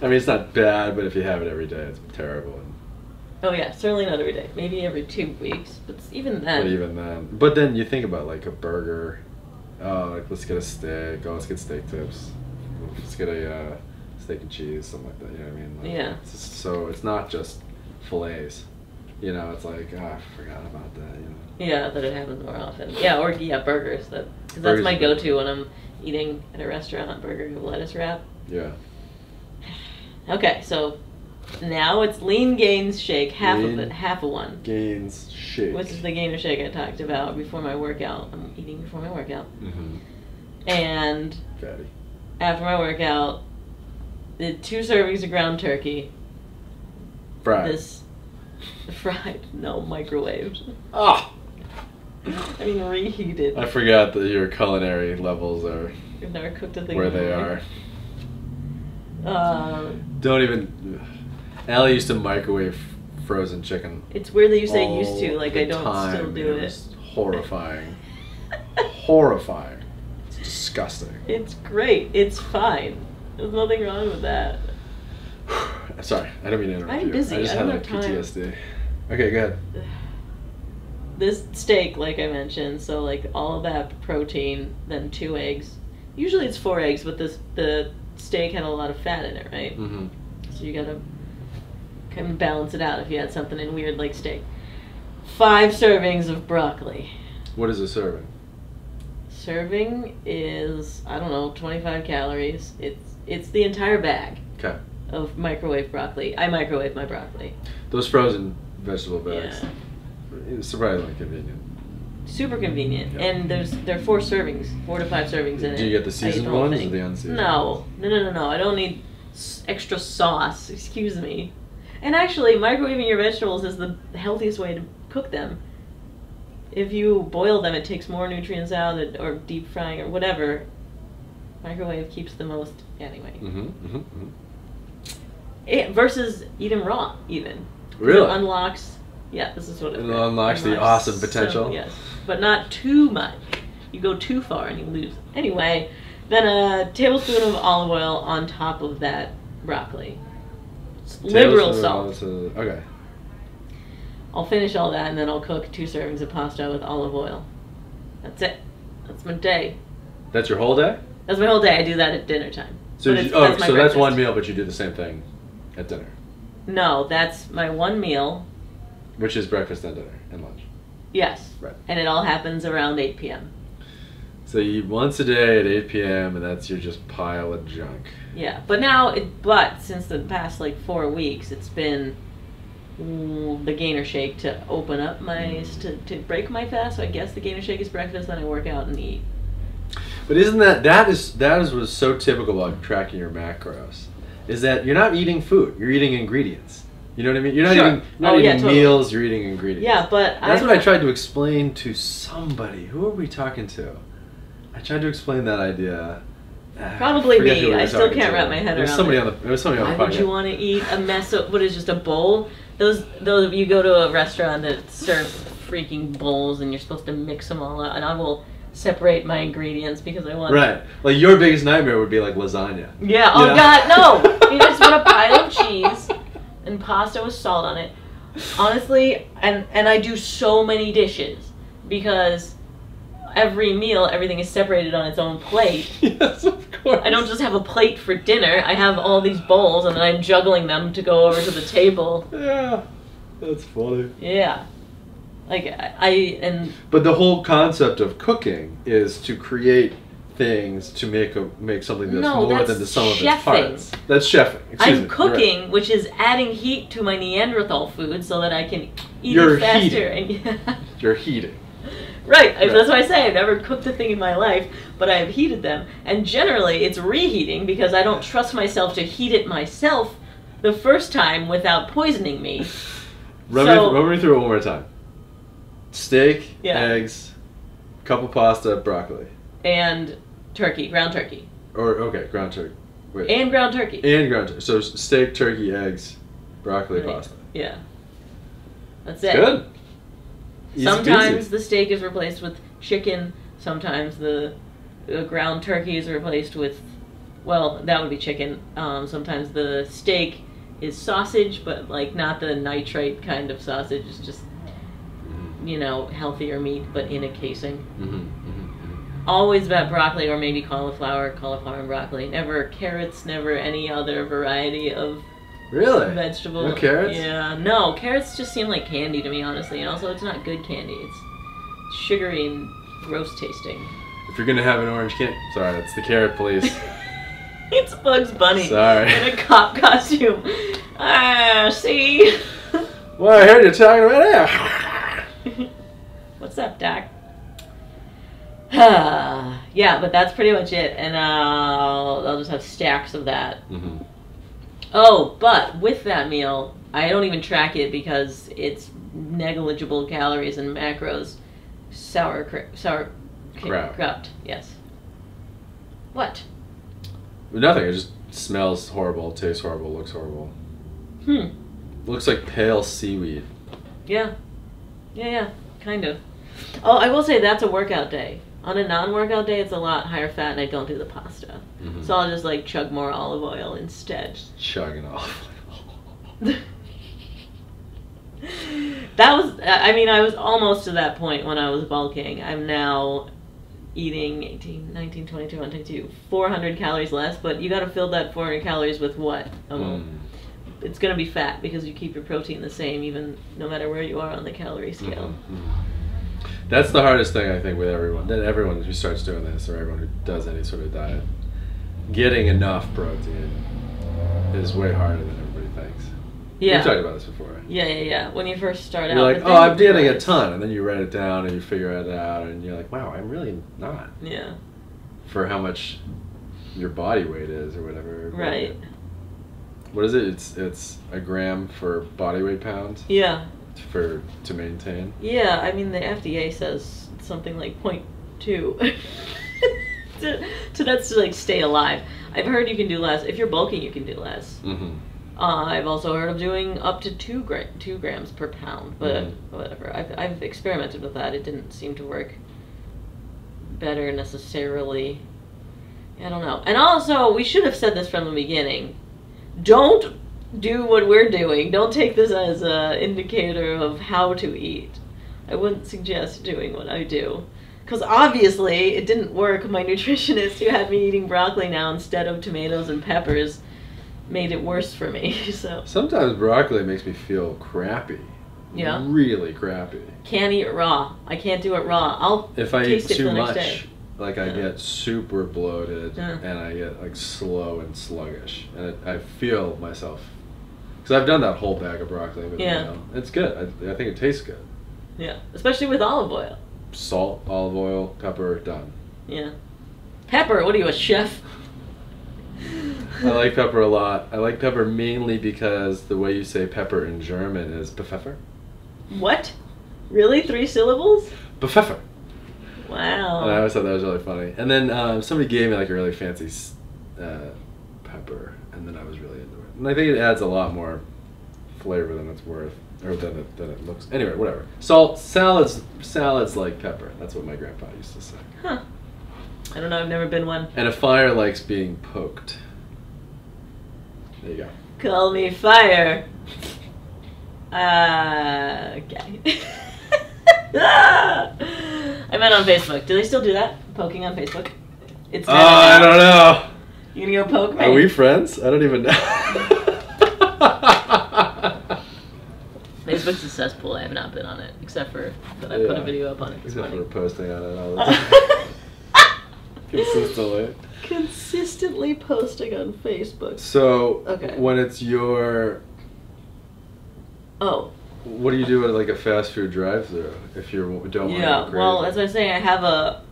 I mean, it's not bad, but if you have it every day, it's terrible. Oh yeah, certainly not every day. Maybe every 2 weeks, but even then. But even then. But then you think about like a burger. Oh, like let's get a steak. Oh, let's get steak tips. Let's get a steak and cheese, something like that. You know what I mean? Like, yeah. So it's not just fillets. You know, it's like, I forgot about that. You know. Yeah, that it happens more often. Yeah, or burgers. Because that's my go-to when I'm eating at a restaurant. Burger with lettuce wrap. Yeah. Okay, so now it's Lean Gains Shake, half of one. Gains Shake. Which is the gainer shake I talked about before my workout. I'm eating before my workout. And fatty. After my workout, the 2 servings of ground turkey. Fried. Fried. No, microwaved. Ah! I mean, reheated. I forgot that your culinary levels are You've never cooked a thing where they are. Don't even... Allie used to microwave frozen chicken. It's weird that you say used to, like I don't still do it. It's horrifying. Horrifying. It's disgusting. It's great. It's fine. There's nothing wrong with that. Sorry, I don't mean to interrupt you. I'm busy. I just I don't had have time. PTSD. Okay, go ahead. This steak, like I mentioned, so like all of that protein, then 2 eggs. Usually it's 4 eggs, but the steak had a lot of fat in it, right? Mm-hmm. So you gotta kind of balance it out if you had something in weird like steak. 5 servings of broccoli. What is a serving? Serving is, I don't know, 25 calories. It's the entire bag. Okay. Of microwave broccoli. I microwave my broccoli. Those frozen vegetable bags. Yeah. It's surprisingly convenient. Super convenient. Yeah. And there are 4 servings, 4 to 5 servings in it. Do you get the seasoned ones or the unseasoned? No. I don't need extra sauce. Excuse me. And actually, microwaving your vegetables is the healthiest way to cook them. If you boil them, it takes more nutrients out, or deep frying, or whatever. Microwave keeps the most anyway. Versus eat them raw, even. Really? It unlocks. Yeah, this is what it unlocks the awesome potential. So, yes, but not too much. You go too far and you lose. Anyway, then a tablespoon of olive oil on top of that broccoli. Liberal salt. Okay. I'll finish all that and then I'll cook 2 servings of pasta with olive oil. That's it. That's my day. That's your whole day? That's my whole day. I do that at dinner time. So that's one meal, but you do the same thing at dinner. No, that's my one meal. Which is breakfast and dinner and lunch. Yes. Right. And it all happens around 8 p.m. So you eat once a day at 8 p.m. and that's your just pile of junk. Yeah, but since the past like 4 weeks, it's been the Gainer Shake to open up to break my fast. So I guess the Gainer Shake is breakfast, then I work out and eat. But isn't that is what's so typical about tracking your macros, is that you're not eating food, you're eating ingredients. You know what I mean? You're not eating meals, you're eating ingredients. Yeah, but that's what I tried to explain to somebody. Who are we talking to? I tried to explain that idea. Probably me. I still can't wrap my head around it. There was somebody on the podcast. Why would you want to eat a mess of what is just a bowl? Those of you go to a restaurant that serves freaking bowls and you're supposed to mix them all out, and I will separate my ingredients because I want. Right, like your biggest nightmare would be like lasagna. Yeah. Oh God, no! You just want a pile of cheese and pasta with salt on it. Honestly, and I do so many dishes because every meal, everything is separated on its own plate. Yes, of course. I don't just have a plate for dinner. I have all these bowls, and then I'm juggling them to go over to the table. Yeah, that's funny. Yeah, like But the whole concept of cooking is to create things to make something that's more than the sum of its parts. That's chefing. I'm cooking, right. Which is adding heat to my Neanderthal food so that I can eat it faster. You're heating. Right, that's what I say. I've never cooked a thing in my life, but I have heated them. And generally, it's reheating because I don't trust myself to heat it myself the first time without poisoning me. Run me through it one more time. Steak, eggs, couple pasta, broccoli. And turkey, ground turkey. Ground turkey. Wait. And ground turkey. And ground turkey. So steak, turkey, eggs, broccoli, pasta. Yeah. That's it. Good. Sometimes the steak is replaced with chicken. Sometimes the ground turkey is replaced with, well, that would be chicken. Sometimes the steak is sausage, but like not the nitrate kind of sausage. It's just, healthier meat, but in a casing. Always about broccoli or maybe cauliflower and broccoli. Never carrots, never any other variety of vegetable. No carrots? Yeah, no. Carrots just seem like candy to me, honestly. And also, it's not good candy. It's sugary and gross tasting. If you're going to have an orange candy... Sorry, that's the carrot police. It's Bugs Bunny. Sorry. In a cop costume. See? Well, I heard you talking about it. What's up, Doc? Yeah, but that's pretty much it. And I'll just have stacks of that. Oh, but with that meal, I don't even track it because it's negligible calories and macros. Sauerkraut. Yes. What? Nothing. It just smells horrible, tastes horrible, looks horrible. Looks like pale seaweed. Yeah. Yeah, kind of. Oh, I will say that's a workout day. On a non-workout day, it's a lot higher fat, and I don't do the pasta. So I'll just like chug more olive oil instead. Just chugging olive oil. That was, I mean, I was almost to that point when I was bulking. I'm now eating 18, 19, 22, 22, 400 calories less, but you got to fill that 400 calories with what? It's going to be fat because you keep your protein the same, even no matter where you are on the calorie scale. That's the hardest thing, I think, with everyone. Then everyone who starts doing this, or everyone who does any sort of diet, getting enough protein is way harder than everybody thinks. Yeah. We've talked about this before. Yeah. When you first start out, you're like, oh, I'm getting a ton, and then you write it down and you figure it out, and you're like, wow, I'm really not. Yeah. For how much your body weight is, or whatever. Right. What is it? It's a gram for body weight pounds. Yeah. To maintain. Yeah, I mean the FDA says something like 0.2. That's to like stay alive. I've heard you can do less. If you're bulking, you can do less. I've also heard of doing up to 2 grams per pound, but whatever. I've experimented with that. It didn't seem to work better necessarily. I don't know. And also, we should have said this from the beginning. Don't do what we're doing. Don't take this as an indicator of how to eat. I wouldn't suggest doing what I do. Because obviously, it didn't work. My nutritionist who had me eating broccoli now instead of tomatoes and peppers made it worse for me. So sometimes broccoli makes me feel crappy. Yeah. Really crappy. Can't eat it raw. I can't do it raw. If I eat too much, like I get super bloated and I get like slow and sluggish, and I feel myself. Because I've done that whole bag of broccoli with meal. It's good. I think it tastes good. Yeah, especially with olive oil. Salt, olive oil, pepper, done. Yeah. Pepper? What are you, a chef? I like pepper a lot. I like pepper mainly because the way you say pepper in German is Pfeffer. What? Really? 3 syllables? Pfeffer. Wow. And I always thought that was really funny. And then somebody gave me like a really fancy pepper, and then I was really into it. And I think it adds a lot more flavor than it's worth, or than it looks. Anyway, whatever. Salt, salads like pepper. That's what my grandpa used to say. Huh. I don't know, I've never been one. And a fire likes being poked. There you go. Call me fire. Okay. I met on Facebook. Do they still do that? Poking on Facebook? It's I don't know. You gonna go poke me? Are we friends? I don't even know. Facebook's a cesspool. I have not been on it, except for that I put a video up on it. Except for posting on it all the time. Consistently. Consistently posting on Facebook. So, when it's your... Oh. What do you do at like a fast food drive-thru if you don't want to go crazy? Well, as I was saying, I have a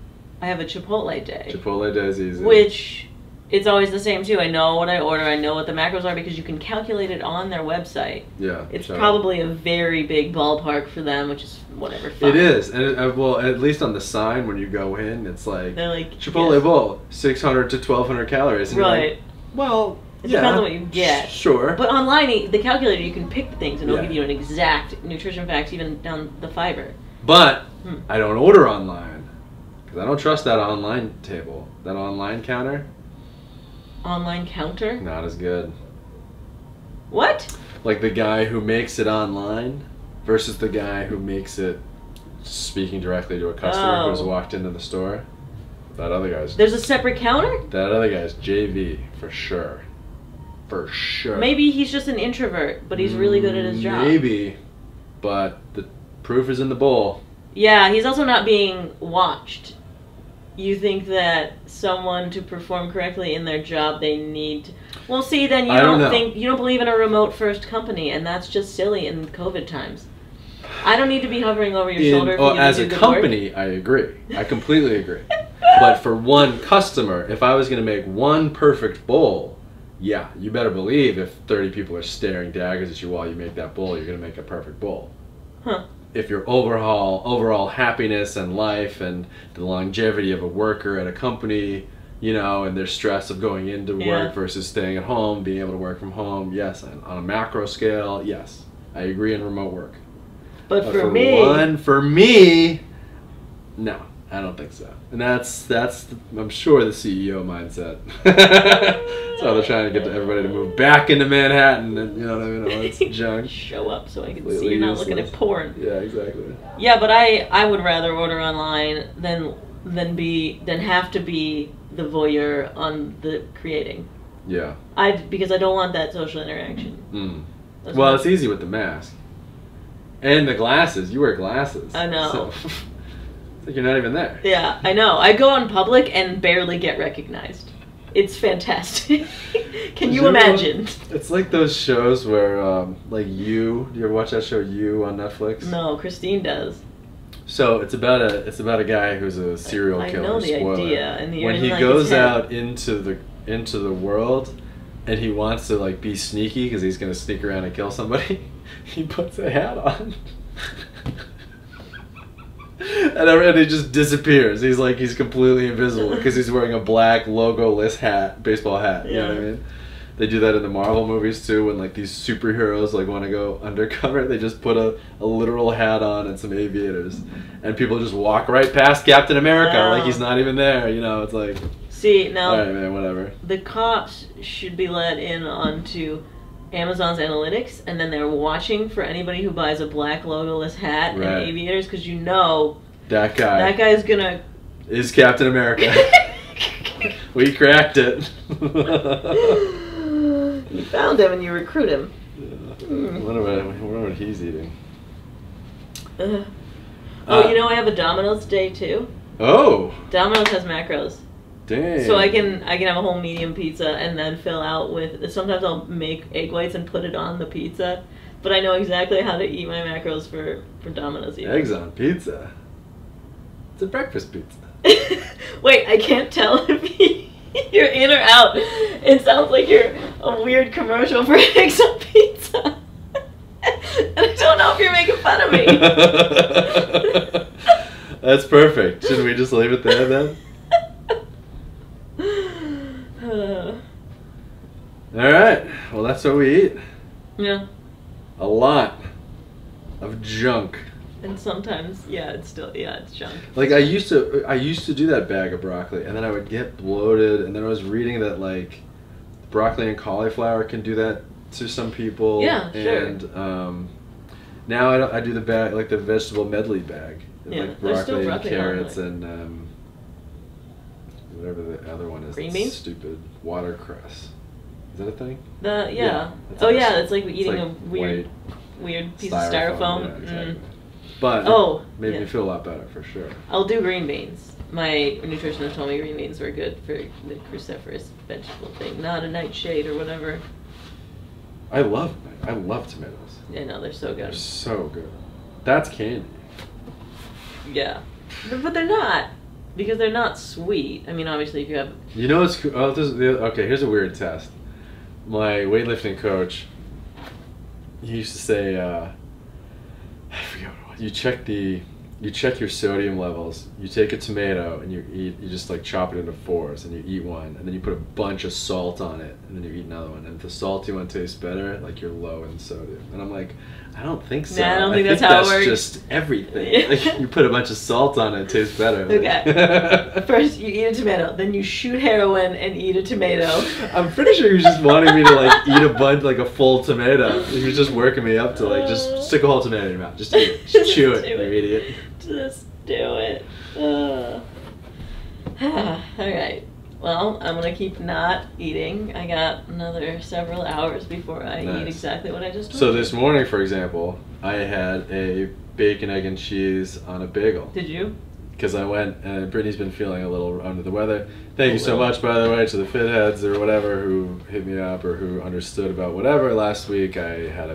Chipotle day. Chipotle day is easy. Which, it's always the same too. I know what I order. I know what the macros are because you can calculate it on their website. Yeah. It's probably a very big ballpark for them, which is whatever. Fine. It is. And well, at least on the sign when you go in, it's like, they're like Chipotle bowl, 600 to 1,200 calories. And right. You're like, well... It depends on what you get. Sure. But online, the calculator, you can pick the things and it'll give you an exact nutrition facts, even down the fiber. But I don't order online because I don't trust that online table, that online counter. Online counter? Not as good. What? Like the guy who makes it online versus the guy who makes it speaking directly to a customer who's walked into the store. That other guy's... There's a separate counter? That other guy's JV, for sure. For sure. Maybe he's just an introvert, but he's really good at his job. Maybe, but the proof is in the bowl. Yeah, he's also not being watched. You think that someone to perform correctly in their job, they need... Well, see, then you don't believe in a remote-first company, and that's just silly in COVID times. I don't need to be hovering over your shoulder. As a company, I agree. I completely agree. But for one customer, if I was going to make one perfect bowl, yeah, you better believe if 30 people are staring daggers at you while you make that bowl, you're going to make a perfect bowl. Huh. If your overall happiness and life and the longevity of a worker at a company, you know, and their stress of going into work versus staying at home, being able to work from home, yes. On a macro scale, yes. I agree in remote work. But for me, no. I don't think so. And that's I'm sure the CEO mindset. So they're trying to get everybody to move back into Manhattan, and you know what I mean? It's junk. Show up so I can see you're not looking at porn. Yeah, exactly. Yeah, but I would rather order online than have to be the voyeur on the creating. Yeah. Because I don't want that social interaction. Mm. Well, it's easy with the mask. And the glasses. You wear glasses. I know. So. Like you're not even there. Yeah, I know. I go on public and barely get recognized. It's fantastic. Can you imagine? It's like those shows where, like You. Do you ever watch that show, You, on Netflix? No, Christine does. So it's about a guy who's a serial killer. I know the spoiler. idea. And when he goes out into the world, and he wants to like be sneaky because he's gonna sneak around and kill somebody, he puts a hat on. And he just disappears. He's completely invisible because he's wearing a black logo-less hat, baseball hat. You know what I mean? They do that in the Marvel movies too. When like these superheroes like want to go undercover, they just put a literal hat on and some aviators, and people just walk right past Captain America like he's not even there. You know, it's like. See now. All right, man. Whatever. The cops should be let in onto Amazon's analytics, and then they're watching for anybody who buys a black logo-less hat and aviators, because you know that guy's gonna is Captain America. We cracked it. You found him and you recruit him. I wonder what he's eating. You know I have a Domino's day too. Oh. Domino's has macros. Dang. So I can have a whole medium pizza and then fill out with. Sometimes I'll make egg whites and put it on the pizza, but I know exactly how to eat my macros for Domino's. Even. Eggs on pizza. It's a breakfast pizza. Wait, I can't tell if you're in or out. It sounds like you're a weird commercial for eggs on pizza. And I don't know if you're making fun of me. That's perfect. Should we just leave it there then? Alright, well that's what we eat. Yeah. A lot of junk. And sometimes, it's junk. Like I used to do that bag of broccoli, and then I would get bloated, and then I was reading that like broccoli and cauliflower can do that to some people. Yeah, sure. And now I do the bag, like the vegetable medley bag. Yeah, like broccoli and carrots and whatever the other one is. Green beans? Stupid watercress. Is that a thing? It's like eating a weird piece of styrofoam. Yeah, exactly. But made me feel a lot better for sure. I'll do green beans. My nutritionist told me green beans were good for the cruciferous vegetable thing, not a nightshade or whatever. I love tomatoes. Yeah, no, they're so good. They're so good. That's candy. Yeah, but they're not, because they're not sweet. I mean, obviously, if you have. You know what's okay? Here's a weird test. My weightlifting coach, he used to say, I forget what it was. You check your sodium levels. You take a tomato and you just like chop it into fours and you eat one, and then you put a bunch of salt on it, and then you eat another one. And if the salty one tastes better, like you're low in sodium. And I'm like, I don't think so. Nah, I don't think that's how it works. Just everything. Yeah. Like you put a bunch of salt on it, it tastes better. Okay. First you eat a tomato, then you shoot heroin and eat a tomato. I'm pretty sure he was just wanting me to like eat a bunch, like a full tomato. He was just working me up to like just stick a whole tomato in your mouth. Just eat it. Just chew it, you idiot. Just do it. Alright. Well, I'm going to keep not eating. I got another several hours before I eat exactly what I just told you. So this morning, for example, I had a bacon, egg, and cheese on a bagel. Did you? Because I went, and Brittany's been feeling a little under the weather. Thank you so much, by the way, to the fit heads or whatever who hit me up or who understood about whatever. Last week, Brittany had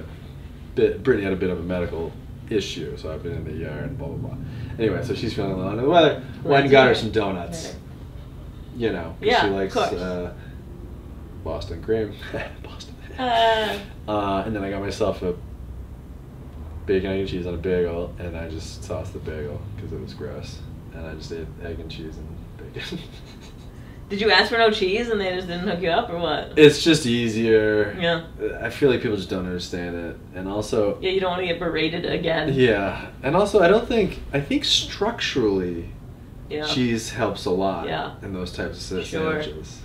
a bit of a medical issue, so I've been in the ER and blah, blah, blah. Anyway, so she's feeling a little under the weather. Went and got her some donuts. You know, yeah, she likes Boston cream. Boston. And then I got myself a bacon, egg, and cheese on a bagel, and I just sauced the bagel because it was gross. And I just ate egg and cheese and bacon. Did you ask for no cheese and they just didn't hook you up, or what? It's just easier. Yeah. I feel like people just don't understand it. And also... Yeah, you don't want to get berated again. Yeah. And also, I think structurally, cheese helps a lot in those types of sandwiches.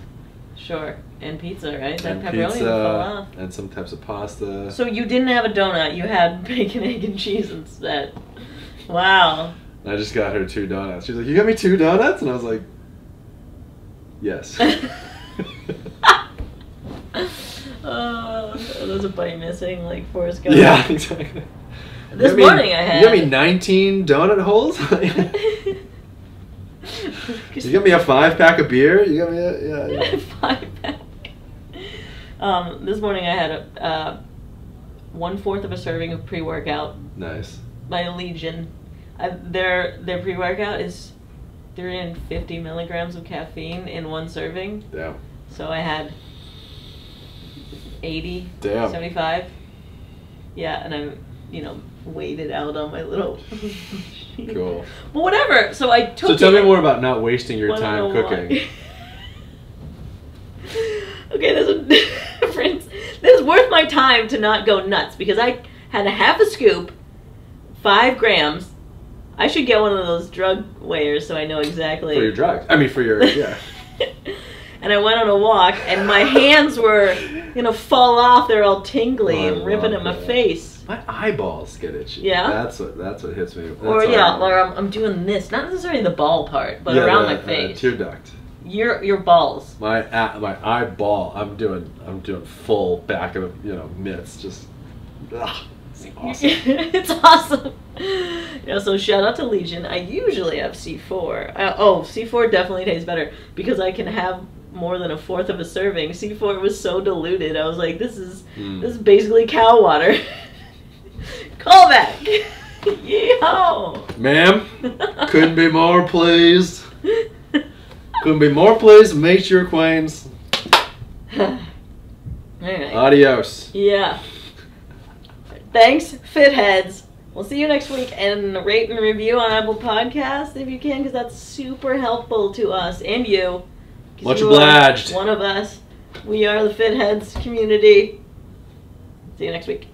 Sure. And pizza, right? And that pepperoni pizza, will fall off. and some types of pasta. So you didn't have a donut, you had bacon, egg, and cheese instead. Wow. And I just got her 2 donuts. She's like, "You got me 2 donuts?" And I was like, "Yes." Oh, there's a bite missing, like Forrest Gump. Yeah, exactly. This morning I had... You got me 19 donut holes? You got me a 5-pack of beer? You got me a... Yeah. 5-pack. This morning I had 1/4 of a serving of pre-workout. Nice. By Legion. Their pre-workout is 350 milligrams of caffeine in 1 serving. Damn. So I had 80, Damn. 75. Yeah, and I, weighed it out on my little... Cool. Well, whatever. So I took So tell me more about not wasting your time cooking. Okay, there's a difference. This is worth my time to not go nuts because I had a half a scoop, 5 grams. I should get one of those drug weighers so I know exactly. For your drugs. I mean, for your, yeah. And I went on a walk, and my hands were fall off. They're all tingly and ripping at my face. My eyeballs get itchy. Yeah. That's what hits me. Or I'm doing this, not necessarily the ball part, but around my face. Tear duct. Your balls. My eyeball. I'm doing full back of mitts. Just. Ugh, it's awesome. It's awesome. Yeah. So shout out to Legion. I usually have C4. C4 definitely tastes better because I can have more than 1/4 of a serving. C4 was so diluted. I was like, this is basically cow water. Call back. Yeehaw. Ma'am, couldn't be more pleased. Couldn't be more pleased to meet your acquaintance. Right. Adios. Yeah. Thanks, Fitheads. We'll see you next week, and rate and review on Apple Podcasts if you can, because that's super helpful to us and you. Much obliged. One of us. We are the Fitheads community. See you next week.